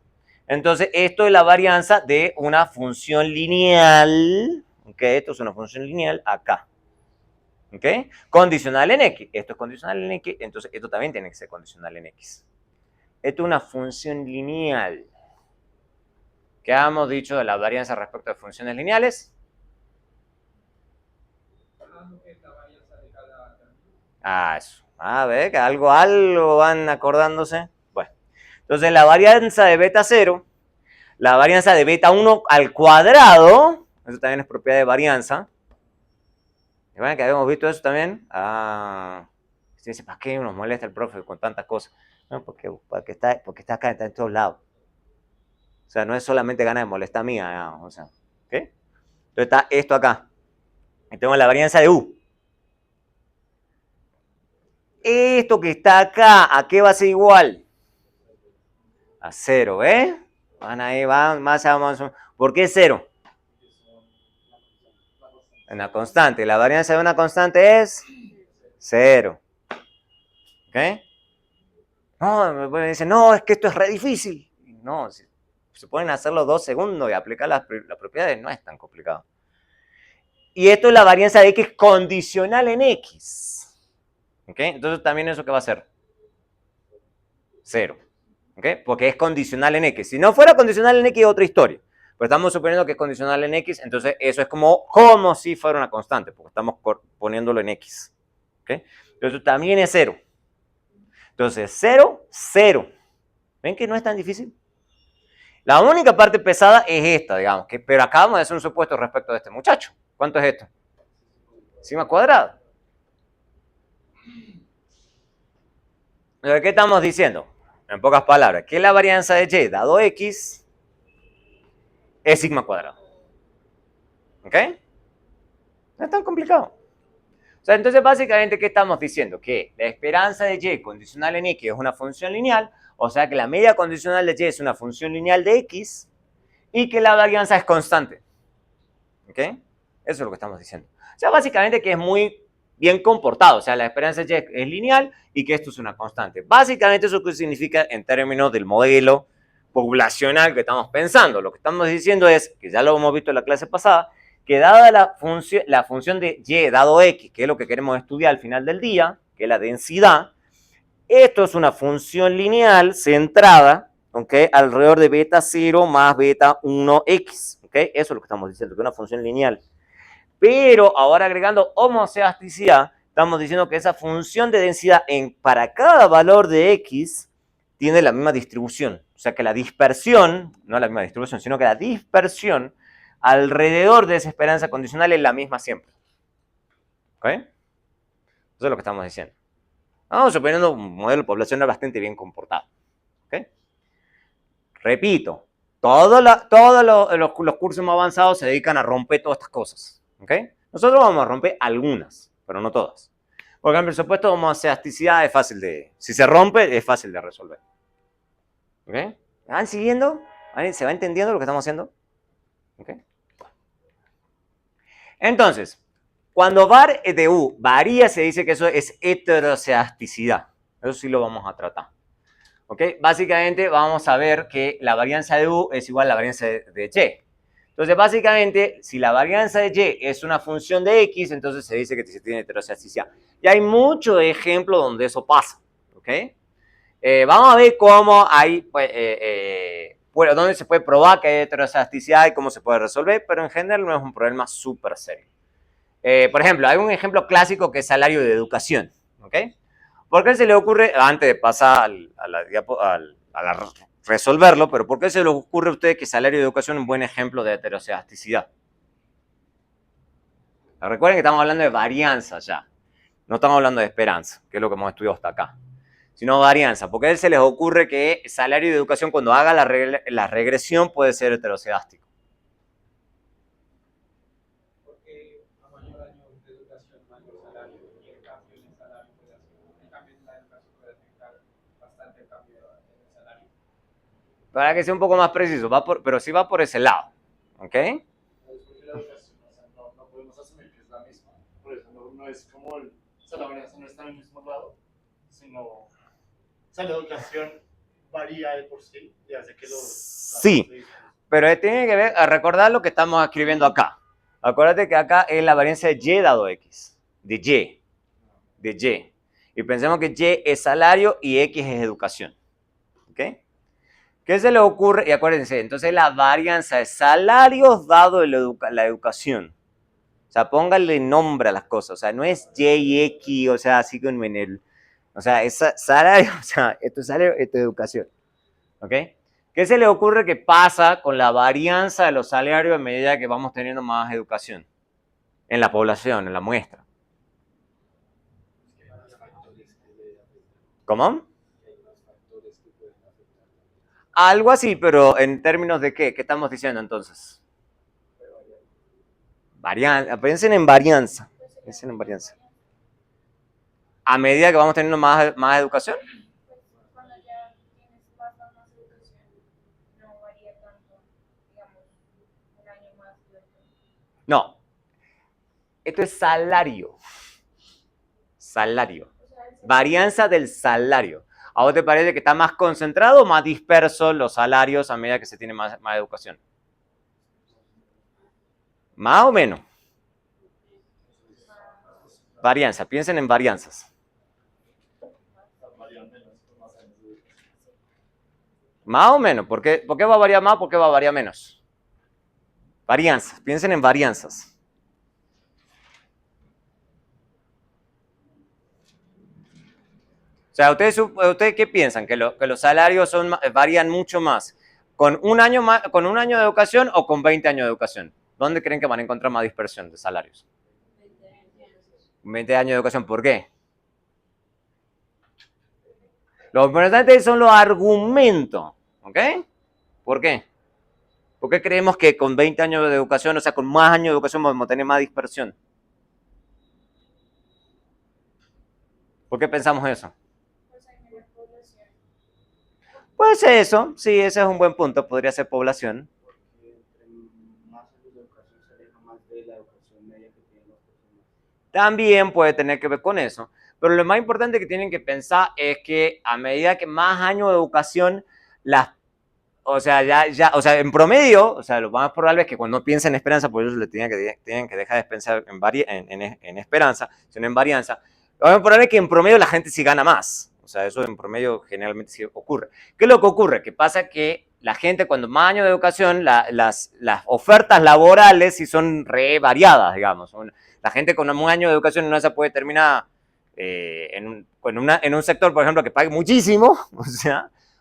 entonces esto es la varianza de una función lineal. ¿Ok? Esto es una función lineal acá. ¿Ok? Condicional en X. Esto es condicional en X, entonces esto también tiene que ser condicional en X. Esto es una función lineal. ¿Qué hemos dicho de la varianza respecto a funciones lineales? Eso. A ver, que algo van acordándose. Bueno, entonces la varianza de beta 0, la varianza de beta 1 al cuadrado, eso también es propiedad de varianza. ¿Recuerdan que habíamos visto eso también? Se dice, ¿para qué nos molesta el profe con tantas cosas? No, porque está acá, está en todos lados. O sea, no es solamente ganas de molestar mía, o sea, ¿ok? Entonces está esto acá. Y tengo la varianza de U. Esto que está acá, ¿a qué va a ser igual? A 0, ¿eh? Van más a más. ¿Por qué 0? Una constante. La varianza de una constante es 0. ¿Ok? No, me dicen, no, es que esto es re difícil. No, si se pueden hacerlo 2 segundos y aplicar las propiedades, no es tan complicado. Y esto es la varianza de X condicional en X. ¿Ok? Entonces también eso ¿qué va a ser? 0. ¿Ok? Porque es condicional en X. Si no fuera condicional en X es otra historia. Pero estamos suponiendo que es condicional en X, entonces eso es como si fuera una constante, porque estamos poniéndolo en X. ¿Ok? Entonces también es 0. Entonces 0, 0. ¿Ven que no es tan difícil? La única parte pesada es esta, digamos, pero acabamos de hacer un supuesto respecto de este muchacho. ¿Cuánto es esto? Sigma cuadrado. ¿Qué estamos diciendo? En pocas palabras, que la varianza de y dado x es sigma cuadrado. ¿Ok? No es tan complicado. O sea, entonces básicamente, ¿qué estamos diciendo? Que la esperanza de y condicional en x es una función lineal, o sea que la media condicional de y es una función lineal de x y que la varianza es constante. ¿Ok? Eso es lo que estamos diciendo. O sea, básicamente que es muy bien comportado. O sea, la esperanza de y es lineal y que esto es una constante. Básicamente eso que significa en términos del modelo poblacional que estamos pensando. Lo que estamos diciendo es, que ya lo hemos visto en la clase pasada, que dada la función de y dado x, que es lo que queremos estudiar al final del día, que es la densidad, esto es una función lineal centrada, ¿okay?, alrededor de beta 0 más beta 1x. ¿Okay? Eso es lo que estamos diciendo, que es una función lineal. Pero ahora agregando homoceasticidad, estamos diciendo que esa función de densidad para cada valor de x tiene la misma distribución. O sea que la dispersión, no la misma distribución, sino que la dispersión alrededor de esa esperanza condicional es la misma siempre. ¿Ok? Eso es lo que estamos diciendo. Estamos suponiendo un modelo poblacional bastante bien comportado. ¿Ok? Repito, todos los cursos más avanzados se dedican a romper todas estas cosas. ¿Ok? Nosotros vamos a romper algunas, pero no todas. Por ejemplo, el supuesto de homoceasticidad es fácil de... Si se rompe, es fácil de resolver. ¿Ok? ¿Me van siguiendo? ¿Se va entendiendo lo que estamos haciendo? ¿Ok? Entonces, cuando var de U varía, se dice que eso es heteroceasticidad. Eso sí lo vamos a tratar. ¿Ok? Básicamente vamos a ver que la varianza de U es igual a la varianza de Y. Entonces, básicamente, si la varianza de Y es una función de X, entonces se dice que se tiene heteroceasticidad. Y hay muchos ejemplos donde eso pasa. ¿Ok? Vamos a ver cómo hay, bueno, dónde se puede probar que hay heteroceasticidad y cómo se puede resolver, pero en general no es un problema súper serio. Por ejemplo, hay un ejemplo clásico que es salario de educación. ¿Ok? ¿Por qué se le ocurre, antes de pasar a resolverlo, pero por qué se le ocurre a usted que salario de educación es un buen ejemplo de heteroceasticidad? Recuerden que estamos hablando de varianza ya. No estamos hablando de esperanza, que es lo que hemos estudiado hasta acá. Sino varianza. ¿Por qué se les ocurre que salario de educación cuando haga la regresión puede ser heterocedástico? Porque a mayor año de educación, mayor salario, y el cambio en el salario puede hacer, el cambio en la educación puede afectar bastante el cambio en el salario. Para que sea un poco más preciso, pero sí va por ese lado. ¿Ok? Porque la educación, o sea, no podemos asumir que es la misma. Por eso no es como o sea, la varianza no está en el mismo lado, sino, o sea, la educación varía de por sí y hace que Sí, pero tiene que ver a recordar lo que estamos escribiendo acá. Acuérdate que acá es la varianza de Y dado X, de Y. Y pensemos que Y es salario y X es educación. ¿Ok? ¿Qué se le ocurre? Y acuérdense, entonces la varianza de salarios dado la educación. O sea, pónganle nombre a las cosas. O sea, no es Y y X, o sea, así como en el... O sea, es salario, o sea, esto es salario, esto es educación. ¿Ok? ¿Qué se le ocurre que pasa con la varianza de los salarios a medida que vamos teniendo más educación en la población, en la muestra? ¿Cómo? Algo así, pero en términos de qué estamos diciendo entonces? Piensen en varianza. A medida que vamos teniendo más educación. Cuando ya tienes más educación, no varía tanto, digamos, un año más que otro. No. Esto es salario. Varianza del salario. ¿A vos te parece que está más concentrado o más disperso los salarios a medida que se tiene más educación? ¿Más o menos? Varianza, piensen en varianzas. Más o menos, ¿por qué va a variar más? ¿Por qué va a variar menos? Varianzas, piensen en varianzas. O sea, ¿ustedes qué piensan? ¿Que los salarios varían mucho más con un año de educación o con 20 años de educación? ¿Dónde creen que van a encontrar más dispersión de salarios? 20 años de educación, ¿por qué? Lo importante son los argumentos, ¿ok? ¿Por qué? ¿Por qué creemos que con 20 años de educación, o sea, con más años de educación vamos a tener más dispersión? ¿Por qué pensamos eso? Puede ser eso, sí, ese es un buen punto, podría ser población. Porque entre más años de educación se aleja más de la educación media que tienen las personas. También puede tener que ver con eso. Pero lo más importante que tienen que pensar es que a medida que más años de educación, o sea, en promedio, o sea, lo más probable es que cuando piensen en esperanza, por eso le tienen que dejar de pensar en esperanza, sino en varianza. Lo más probable es que en promedio la gente sí gana más. O sea, eso en promedio generalmente sí ocurre. ¿Qué es lo que ocurre? Que pasa que la gente, cuando más años de educación, las ofertas laborales sí son re variadas, digamos. La gente con un año de educación no se puede terminar en un sector, por ejemplo, que pague muchísimo,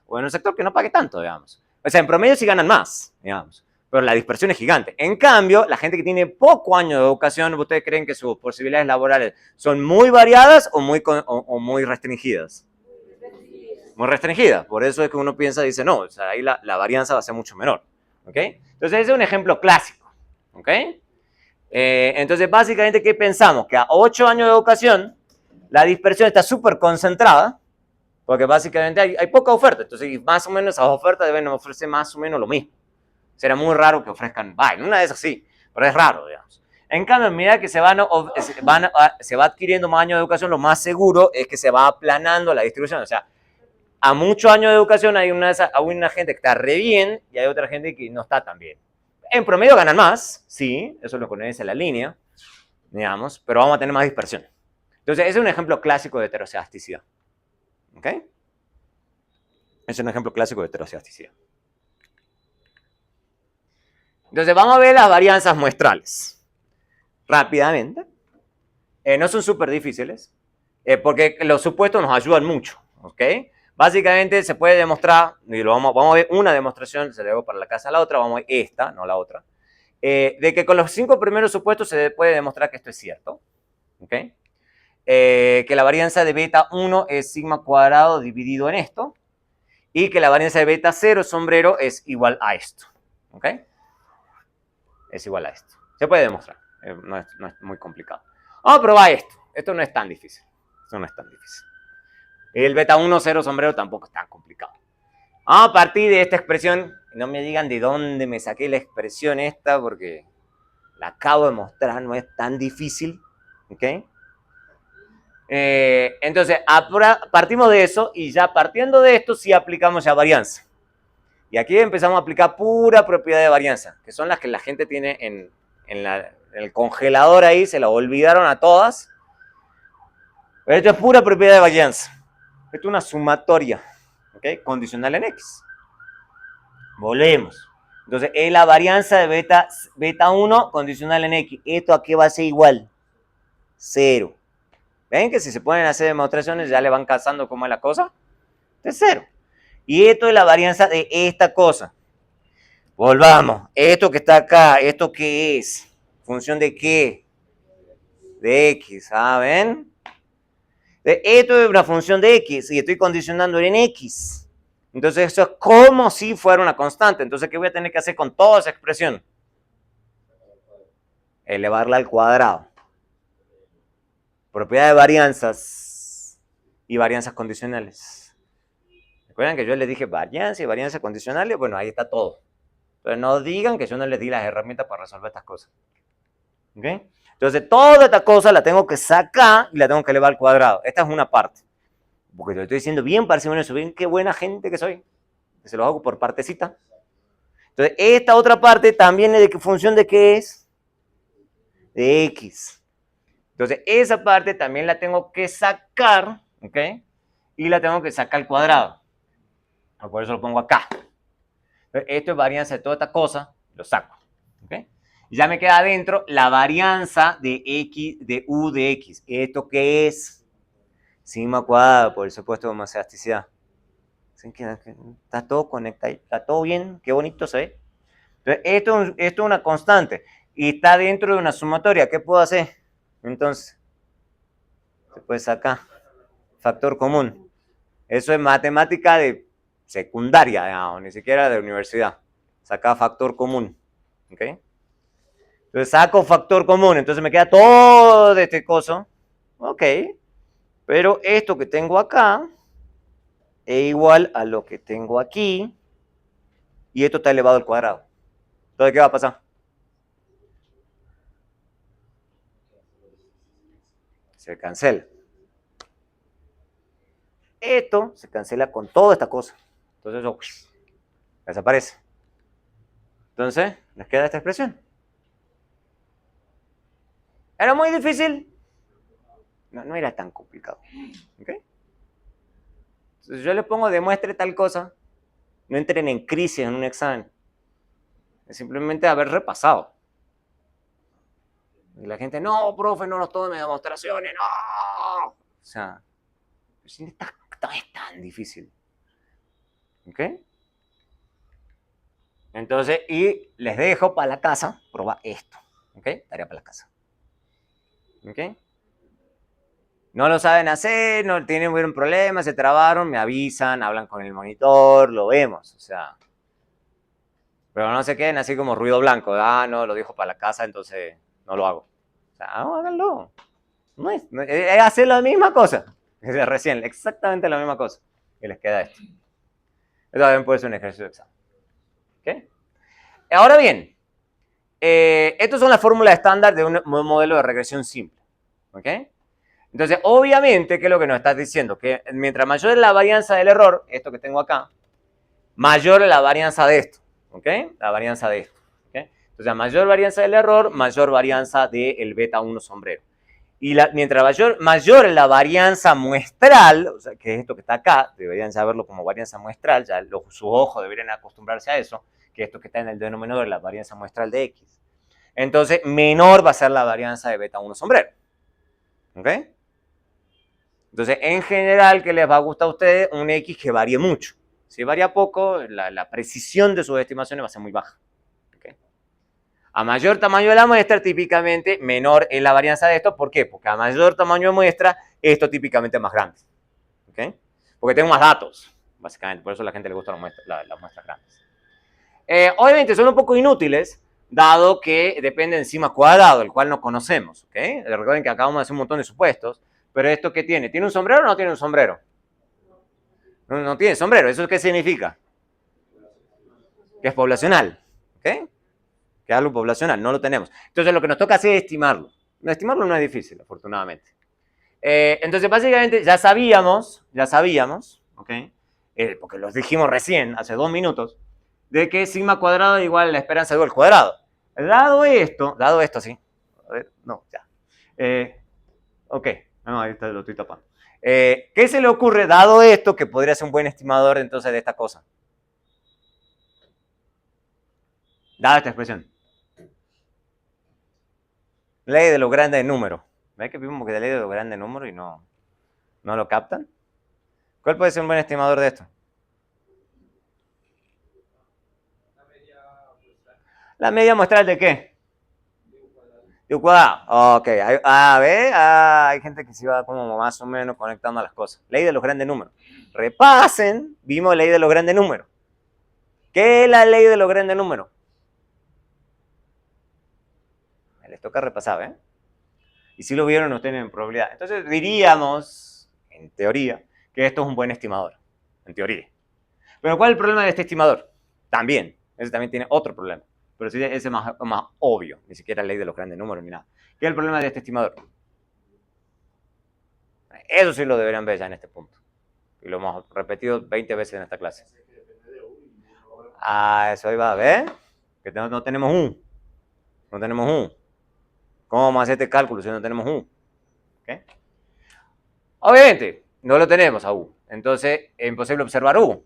o en un sector que no pague tanto, digamos. O sea, en promedio sí ganan más, digamos, pero la dispersión es gigante. En cambio, la gente que tiene poco año de educación, ¿ustedes creen que sus posibilidades laborales son muy variadas o muy restringidas? Muy restringidas. Por eso es que uno piensa, dice, no, o sea, ahí la varianza va a ser mucho menor. ¿Ok? Entonces, ese es un ejemplo clásico. ¿Ok? Entonces, básicamente, ¿qué pensamos? Que a 8 años de educación, la dispersión está súper concentrada, porque básicamente hay poca oferta. Entonces, más o menos esas ofertas deben ofrecer más o menos lo mismo. Será muy raro que ofrezcan, una de esas sí, pero es raro, digamos. En cambio, a medida que se va adquiriendo más años de educación, lo más seguro es que se va aplanando la distribución. O sea, a muchos años de educación hay una gente que está re bien y hay otra gente que no está tan bien. En promedio ganan más, sí, eso es lo que nos dice la línea, digamos, pero vamos a tener más dispersión. Entonces, ese es un ejemplo clásico de heterocedasticidad. ¿Ok? Ese es un ejemplo clásico de heterocedasticidad. Entonces, vamos a ver las varianzas muestrales. Rápidamente. No son súper difíciles, porque los supuestos nos ayudan mucho. ¿Ok? Básicamente se puede demostrar, y vamos a ver una demostración, se le hago para la casa a la otra, vamos a ver esta, no la otra, de que con los 5 primeros supuestos se puede demostrar que esto es cierto. ¿Ok? Que la varianza de beta 1 es sigma cuadrado dividido en esto, y que la varianza de beta 0 sombrero es igual a esto. ¿Ok? Es igual a esto. Se puede demostrar, no es muy complicado. Vamos a probar esto. Esto no es tan difícil. El beta 1, 0 sombrero tampoco es tan complicado. Vamos a partir de esta expresión. No me digan de dónde me saqué la expresión esta, porque la acabo de mostrar, no es tan difícil. ¿Ok? Entonces, partimos de eso y ya partiendo de esto sí aplicamos ya varianza. Y aquí empezamos a aplicar pura propiedad de varianza, que son las que la gente tiene en el congelador ahí, se la olvidaron a todas. Pero esto es pura propiedad de varianza. Esto es una sumatoria, ¿ok? Condicional en X. Volvemos. Entonces, es la varianza de beta 1 condicional en X. ¿Esto a qué va a ser igual? 0. ¿Ven que si se ponen a hacer demostraciones ya le van cazando cómo es la cosa? Es 0. Y esto es la varianza de esta cosa. Volvamos. Esto que está acá, ¿esto qué es? ¿Función de qué? De X, ¿saben? Esto es una función de X y estoy condicionando en X. Entonces eso es como si fuera una constante. Entonces, ¿qué voy a tener que hacer con toda esa expresión? Elevarla al cuadrado. Propiedad de varianzas y varianzas condicionales. ¿Recuerdan que yo les dije varianza y varianzas condicionales? Bueno, ahí está todo. Entonces no digan que yo no les di las herramientas para resolver estas cosas. ¿Ok? Entonces toda esta cosa la tengo que sacar y la tengo que elevar al cuadrado. Esta es una parte. Porque te lo estoy diciendo bien parsimonioso, ven qué buena gente que soy. Que se lo hago por partecita. Entonces, esta otra parte también es de función de qué es? De x. Entonces, esa parte también la tengo que sacar, ¿ok? Y la tengo que sacar al cuadrado. Por eso lo pongo acá. Entonces, esto es varianza de toda esta cosa, lo saco, ¿ok? Y ya me queda adentro la varianza de x, de u de x. ¿Esto qué es? Sigma cuadrado, por el supuesto de homoelasticidad. Está todo conectado, está todo bien, qué bonito se ve. Entonces, esto es una constante y está dentro de una sumatoria. ¿Qué puedo hacer? Entonces, se puede sacar factor común. Eso es matemática de secundaria, digamos, ni siquiera de universidad. Saca factor común. ¿Ok? Entonces saco factor común, entonces me queda todo de este coso. Ok. Pero esto que tengo acá es igual a lo que tengo aquí. Y esto está elevado al cuadrado. Entonces, ¿qué va a pasar? Se cancela. Esto se cancela con toda esta cosa. Entonces eso desaparece. Entonces, les queda esta expresión. ¿Era muy difícil? No era tan complicado. ¿Okay? Entonces yo le pongo demuestre tal cosa. No entren en crisis en un examen. Es simplemente haber repasado. Y la gente, no, profe, no nos tome demostraciones, no. O sea, no es tan difícil. ¿Ok? Entonces, y les dejo para la casa, proba esto. ¿Ok? Tarea para la casa. ¿Ok? No lo saben hacer, no tienen un problema, se trabaron, me avisan, hablan con el monitor, lo vemos. O sea, pero no se queden así como ruido blanco. Ah, no, lo dijo para la casa, entonces no lo hago. O sea, no, háganlo. No es hacer la misma cosa. Recién, exactamente la misma cosa. Y les queda esto. Esto también puede ser un ejercicio de examen. ¿Ok? Ahora bien, estas son las fórmulas estándar de un modelo de regresión simple. ¿Ok? Entonces, obviamente, ¿qué es lo que nos estás diciendo? Que mientras mayor es la varianza del error, esto que tengo acá, mayor es la varianza de esto. ¿Ok? La varianza de esto. ¿Ok? Entonces, a mayor varianza del error, mayor varianza del beta 1 sombrero. Y mientras mayor es la varianza muestral, o sea, que es esto que está acá, deberían saberlo como varianza muestral, ya sus ojos deberían acostumbrarse a eso, que esto que está en el denominador es la varianza muestral de X. Entonces, menor va a ser la varianza de beta 1 sombrero. ¿Ok? Entonces, en general, ¿qué les va a gustar a ustedes? Un X que varíe mucho. Si varía poco, la precisión de sus estimaciones va a ser muy baja. ¿Okay? A mayor tamaño de la muestra, típicamente menor es la varianza de esto. ¿Por qué? Porque a mayor tamaño de muestra, esto típicamente es más grande. ¿Okay? Porque tengo más datos, básicamente. Por eso a la gente le gustan las muestras grandes. Obviamente son un poco inútiles, dado que depende de sigma cuadrado, el cual no conocemos. ¿Okay? Recuerden que acabamos de hacer un montón de supuestos. Pero ¿esto qué tiene? ¿Tiene un sombrero o no tiene un sombrero? No tiene sombrero. ¿Eso qué significa? Que es poblacional. ¿Ok? Que es algo poblacional. No lo tenemos. Entonces lo que nos toca hacer es estimarlo. Estimarlo no es difícil, afortunadamente. Entonces básicamente ya sabíamos, ¿ok? Porque los dijimos recién, hace 2 minutos, de que sigma cuadrado es igual a la esperanza de U al cuadrado. Dado esto, sí. A ver, no, ya. Ok. No, ahí está, lo estoy tapando. ¿Qué se le ocurre, dado esto, que podría ser un buen estimador entonces de esta cosa? Dada esta expresión. Ley de los grandes números. ¿Ves que vimos que la ley de los grandes números y no lo captan? ¿Cuál puede ser un buen estimador de esto? ¿La media muestral de qué? De U cuadrado. Ok. Hay gente que se va como más o menos conectando a las cosas. Ley de los grandes números. Repasen. Vimos ley de los grandes números. ¿Qué es la ley de los grandes números? Les toca repasar, ¿eh? Y si lo vieron, no tienen probabilidad. Entonces diríamos, en teoría, que esto es un buen estimador. En teoría. Pero ¿cuál es el problema de este estimador? También. Ese también tiene otro problema. Pero sí, ese es más obvio. Ni siquiera ley de los grandes números ni nada. ¿Qué es el problema de este estimador? Eso sí lo deberían ver ya en este punto. Y lo hemos repetido 20 veces en esta clase. Ah, eso ahí va, ¿ves? Que no tenemos U. No tenemos U. ¿Cómo vamos a hacer este cálculo si no tenemos U? ¿Okay? Obviamente, no lo tenemos a U. Entonces, es imposible observar U.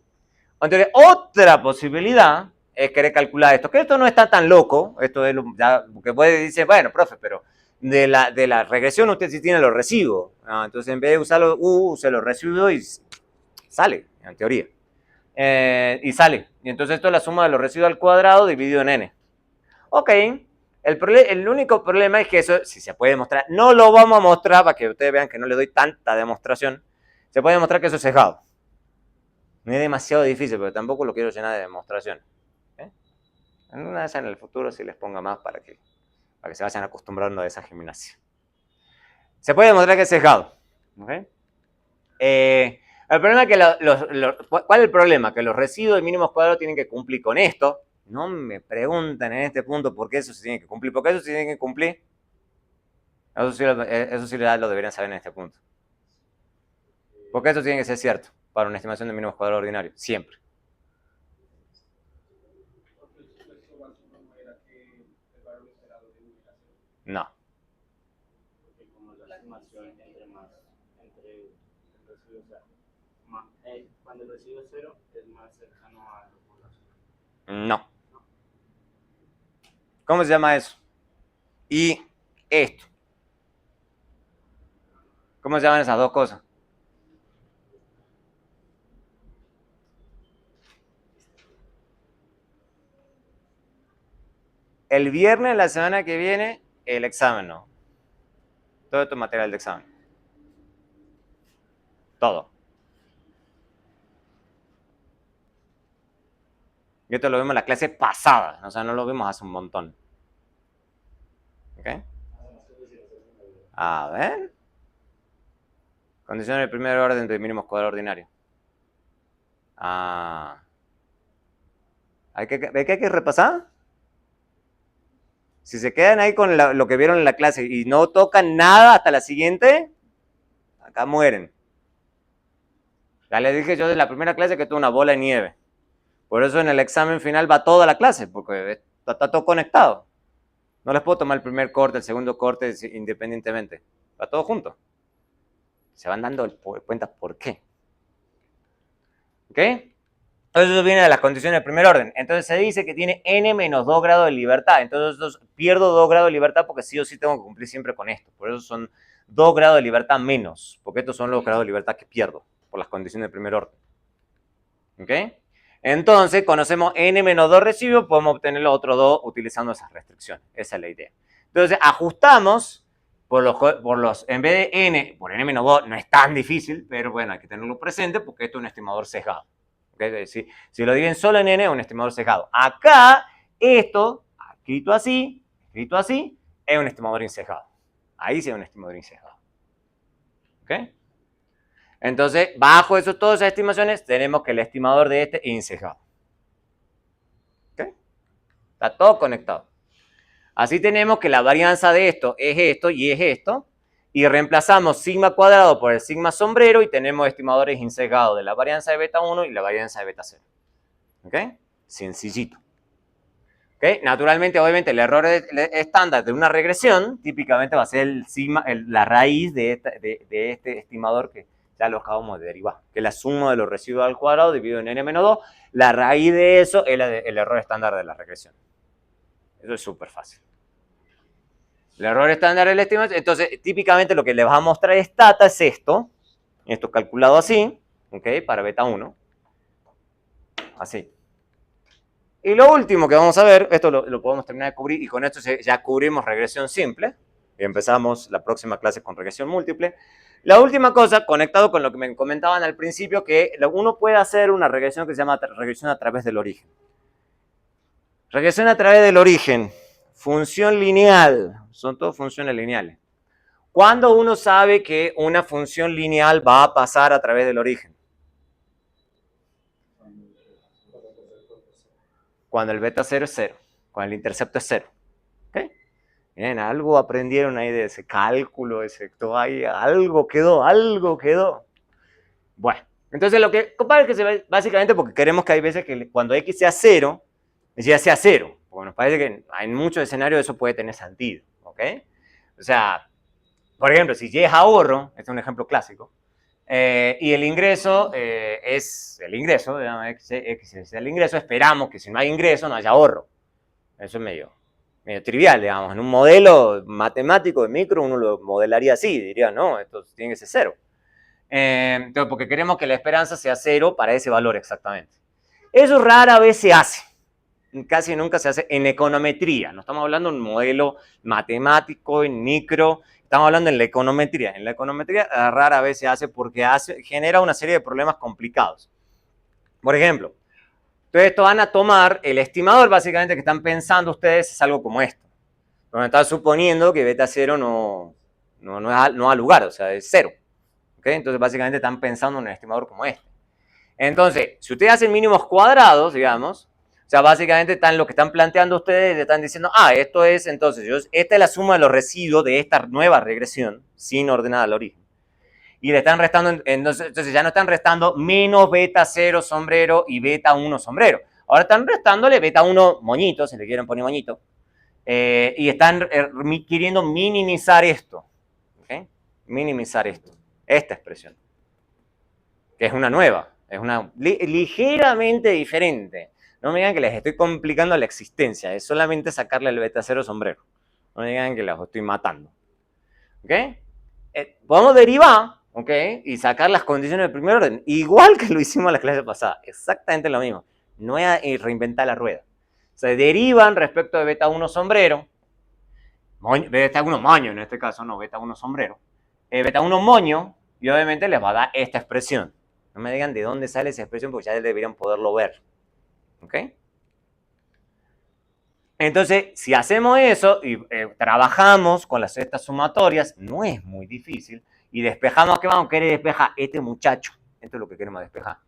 Entonces, otra posibilidad es querer calcular esto. Que esto no está tan loco. Esto es ya, porque puede decir, bueno, profe, pero de la regresión usted sí tiene los residuos. Entonces, en vez de usar los U, use los residuos y sale, en teoría. Y sale. Y entonces esto es la suma de los residuos al cuadrado dividido en n. Ok. El único problema es que eso, si se puede demostrar, no lo vamos a mostrar para que ustedes vean que no le doy tanta demostración. Se puede demostrar que eso es sesgado. No es demasiado difícil, pero tampoco lo quiero llenar de demostración. En una de esas en el futuro sí les ponga más para que se vayan acostumbrando a esa gimnasia. Se puede demostrar que es sesgado. ¿Okay? El problema es que ¿cuál es el problema? Que los residuos de mínimos cuadrados tienen que cumplir con esto. No me pregunten en este punto por qué eso se tiene que cumplir. ¿Por qué eso se tiene que cumplir? Eso sí lo deberían saber en este punto. Porque eso tiene que ser cierto para una estimación de mínimos cuadrados ordinario. Siempre. No. Porque como la estimación entre el residuo, o sea, cuando el residuo es 0 es más cercano a la población. No. ¿Cómo se llama eso? Y esto. ¿Cómo se llaman esas dos cosas? El viernes, la semana que viene, el examen, ¿no? Todo esto es material de examen. Todo. Y esto lo vimos en la clase pasada, o sea, no lo vimos hace un montón. ¿Ok? A ver. Condiciones de primer orden de mínimos cuadrados ordinarios. ¿Ve que hay que repasar? Si se quedan ahí con lo que vieron en la clase y no tocan nada hasta la siguiente, acá mueren. Ya les dije yo de la primera clase que tuve una bola de nieve. Por eso en el examen final va toda la clase, porque está todo conectado. No les puedo tomar el primer corte, el segundo corte independientemente. Va todo junto. Se van dando cuenta por qué. ¿Ok? Entonces eso viene de las condiciones de primer orden. Entonces se dice que tiene n menos 2 grados de libertad. Entonces pierdo 2 grados de libertad porque sí o sí tengo que cumplir siempre con esto. Por eso son 2 grados de libertad menos. Porque estos son los grados de libertad que pierdo por las condiciones de primer orden. ¿Ok? Entonces conocemos n menos 2 residuos. Podemos obtener los otros 2 utilizando esas restricciones. Esa es la idea. Entonces ajustamos por los en vez de n, por n menos 2 no es tan difícil. Pero bueno, hay que tenerlo presente porque esto es un estimador sesgado. Okay, si lo dividen solo en n, es un estimador sesgado. Acá, esto, escrito así, es un estimador insesgado. Ahí sí es un estimador insesgado. ¿Ok? Entonces, bajo todas esas estimaciones, tenemos que el estimador de este es insesgado. ¿Ok? Está todo conectado. Así tenemos que la varianza de esto y es esto. Y reemplazamos sigma cuadrado por el sigma sombrero y tenemos estimadores insesgados de la varianza de beta 1 y la varianza de beta 0. ¿Ok? Sencillito. ¿Ok? Naturalmente, obviamente, el error estándar de una regresión típicamente va a ser la raíz de este estimador que ya lo acabamos de derivar, que es la suma de los residuos al cuadrado dividido en n-2. La raíz de eso es el error estándar de la regresión. Eso es súper fácil. El error estándar es la estimación. Entonces, típicamente lo que les va a mostrar Stata es esto. Esto calculado así, ¿ok? Para beta 1. Así. Y lo último que vamos a ver, esto lo podemos terminar de cubrir y con esto ya cubrimos regresión simple. Y empezamos la próxima clase con regresión múltiple. La última cosa, conectado con lo que me comentaban al principio, que uno puede hacer una regresión que se llama regresión a través del origen. Regresión a través del origen. Función lineal, son todas funciones lineales. ¿Cuándo uno sabe que una función lineal va a pasar a través del origen? Cuando el beta 0 es 0, cuando el intercepto es 0. ¿Okay? Bien, algo aprendieron ahí de ese cálculo, algo quedó. Bueno, Entonces, lo que compara es que se ve básicamente porque queremos que hay veces que cuando X sea 0, ya sea 0. Porque nos parece que en muchos escenarios eso puede tener sentido. ¿Ok? O sea, por ejemplo, si Y es ahorro, este es un ejemplo clásico, y el ingreso es el ingreso, digamos, X es el ingreso, esperamos que si no hay ingreso no haya ahorro. Eso es medio trivial, digamos. En un modelo matemático de micro uno lo modelaría así, diría, no, esto tiene que ser 0. Entonces, porque queremos que la esperanza sea 0 para ese valor exactamente. Eso rara vez se hace. Casi nunca se hace en econometría. No estamos hablando de un modelo matemático, en micro. Estamos hablando en la econometría. En la econometría rara vez se hace porque genera una serie de problemas complicados. Por ejemplo, entonces esto van a tomar el estimador básicamente que están pensando ustedes es algo como esto. Donde están suponiendo que beta 0 no da lugar, o sea, es 0. ¿Okay? Entonces básicamente están pensando en un estimador como este. Entonces, si ustedes hacen mínimos cuadrados, digamos, o sea, básicamente lo que están planteando ustedes, están diciendo, esto es, entonces, esta es la suma de los residuos de esta nueva regresión, sin ordenada al origen. Y le están restando, entonces ya no están restando menos beta 0 sombrero y beta 1 sombrero. Ahora están restándole beta 1 moñito, si le quieren poner moñito, y están queriendo minimizar esto. ¿Okay? Minimizar esto, esta expresión, que es una nueva. Es una ligeramente diferente. No me digan que les estoy complicando la existencia. Es solamente sacarle el beta 0 sombrero. No me digan que los estoy matando. ¿Ok? Podemos derivar, ¿ok? Y sacar las condiciones del primer orden. Igual que lo hicimos en la clase pasada. Exactamente lo mismo. No es reinventar la rueda. Se derivan respecto de beta 1 sombrero. Beta 1 moño en este caso, no beta 1 sombrero. Beta 1 moño. Y obviamente les va a dar esta expresión. No me digan de dónde sale esa expresión porque ya deberían poderlo ver. ¿Ok? Entonces, si hacemos eso y trabajamos con estas sumatorias, no es muy difícil. Y despejamos, ¿qué vamos a querer despejar? Este muchacho. Esto es lo que queremos despejar.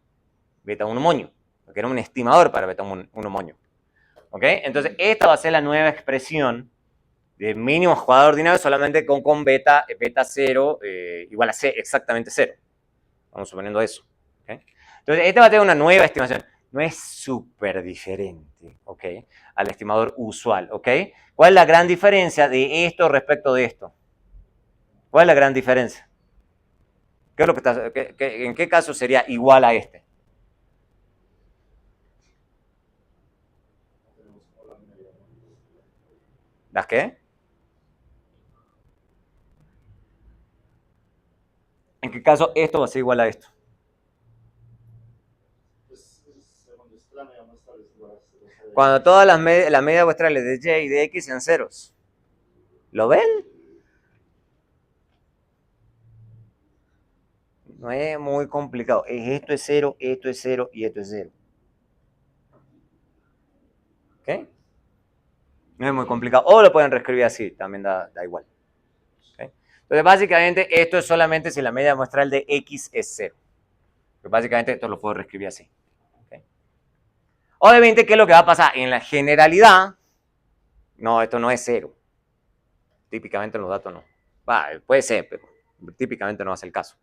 Beta 1 moño. Queremos un estimador para beta 1 moño. ¿Ok? Entonces, esta va a ser la nueva expresión de mínimos cuadrados ordinarios solamente con beta 0 igual a C, exactamente 0. Vamos suponiendo eso. ¿Okay? Entonces, esta va a tener una nueva estimación. No es súper diferente, ¿ok? Al estimador usual, ¿ok? ¿Cuál es la gran diferencia de esto respecto de esto? ¿Cuál es la gran diferencia? ¿Qué es lo que ¿en qué caso sería igual a este? ¿Las qué? ¿En qué caso esto va a ser igual a esto? Cuando todas las medias vuestrales de Y y de X sean ceros. ¿Lo ven? No es muy complicado. Esto es 0, esto es 0 y esto es 0. ¿Ok? No es muy complicado. O lo pueden reescribir así, también da igual. ¿Okay? Entonces, básicamente, esto es solamente si la media muestral de X es 0. Pero básicamente, esto lo puedo reescribir así. ¿Okay? Obviamente, ¿qué es lo que va a pasar? En la generalidad, no, esto no es 0. Típicamente en los datos no. Puede ser, pero típicamente no va a ser el caso.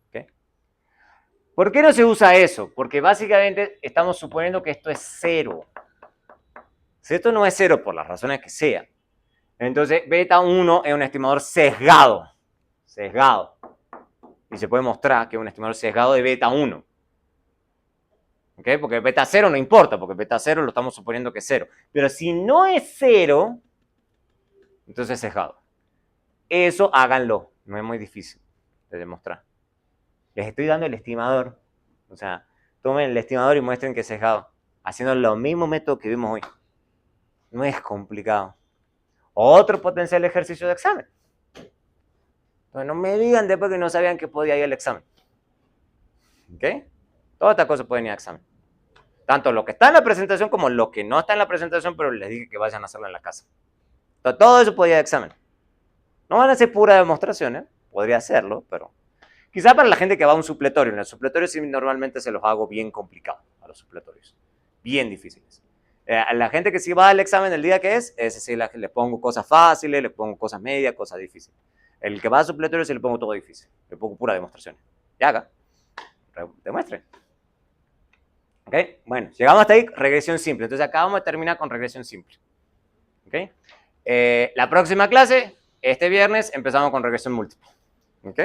¿Okay? ¿Por qué no se usa eso? Porque básicamente estamos suponiendo que esto es 0. Si esto no es 0 por las razones que sea, entonces beta 1 es un estimador sesgado. Sesgado. Y se puede mostrar que es un estimador sesgado de beta 1. ¿Ok? Porque beta 0 no importa, porque beta 0 lo estamos suponiendo que es 0. Pero si no es 0, entonces es sesgado. Eso háganlo. No es muy difícil de demostrar. Les estoy dando el estimador. O sea, tomen el estimador y muestren que es sesgado. Haciendo los mismos métodos que vimos hoy. No es complicado. Otro potencial ejercicio de examen. Entonces no me digan después que no sabían que podía ir al examen. ¿Ok? Todas estas cosas pueden ir al examen. Tanto lo que está en la presentación como lo que no está en la presentación, pero les dije que vayan a hacerlo en la casa. Entonces, todo eso podría ir al examen. No van a ser pura demostración, ¿eh? Podría hacerlo, pero quizá para la gente que va a un supletorio. En el supletorio sí normalmente se los hago bien complicados a los supletorios. Bien difíciles. A la gente que sí va al examen el día que es, ese sí le pongo cosas fáciles, le pongo cosas medias, cosas difíciles. El que va al supletorio sí le pongo todo difícil. Le pongo pura demostración. Ya haga. demuestre. ¿Ok? Bueno, llegamos hasta ahí, regresión simple. Entonces acá vamos a terminar con regresión simple. ¿Ok? La próxima clase, este viernes, empezamos con regresión múltiple. ¿Ok?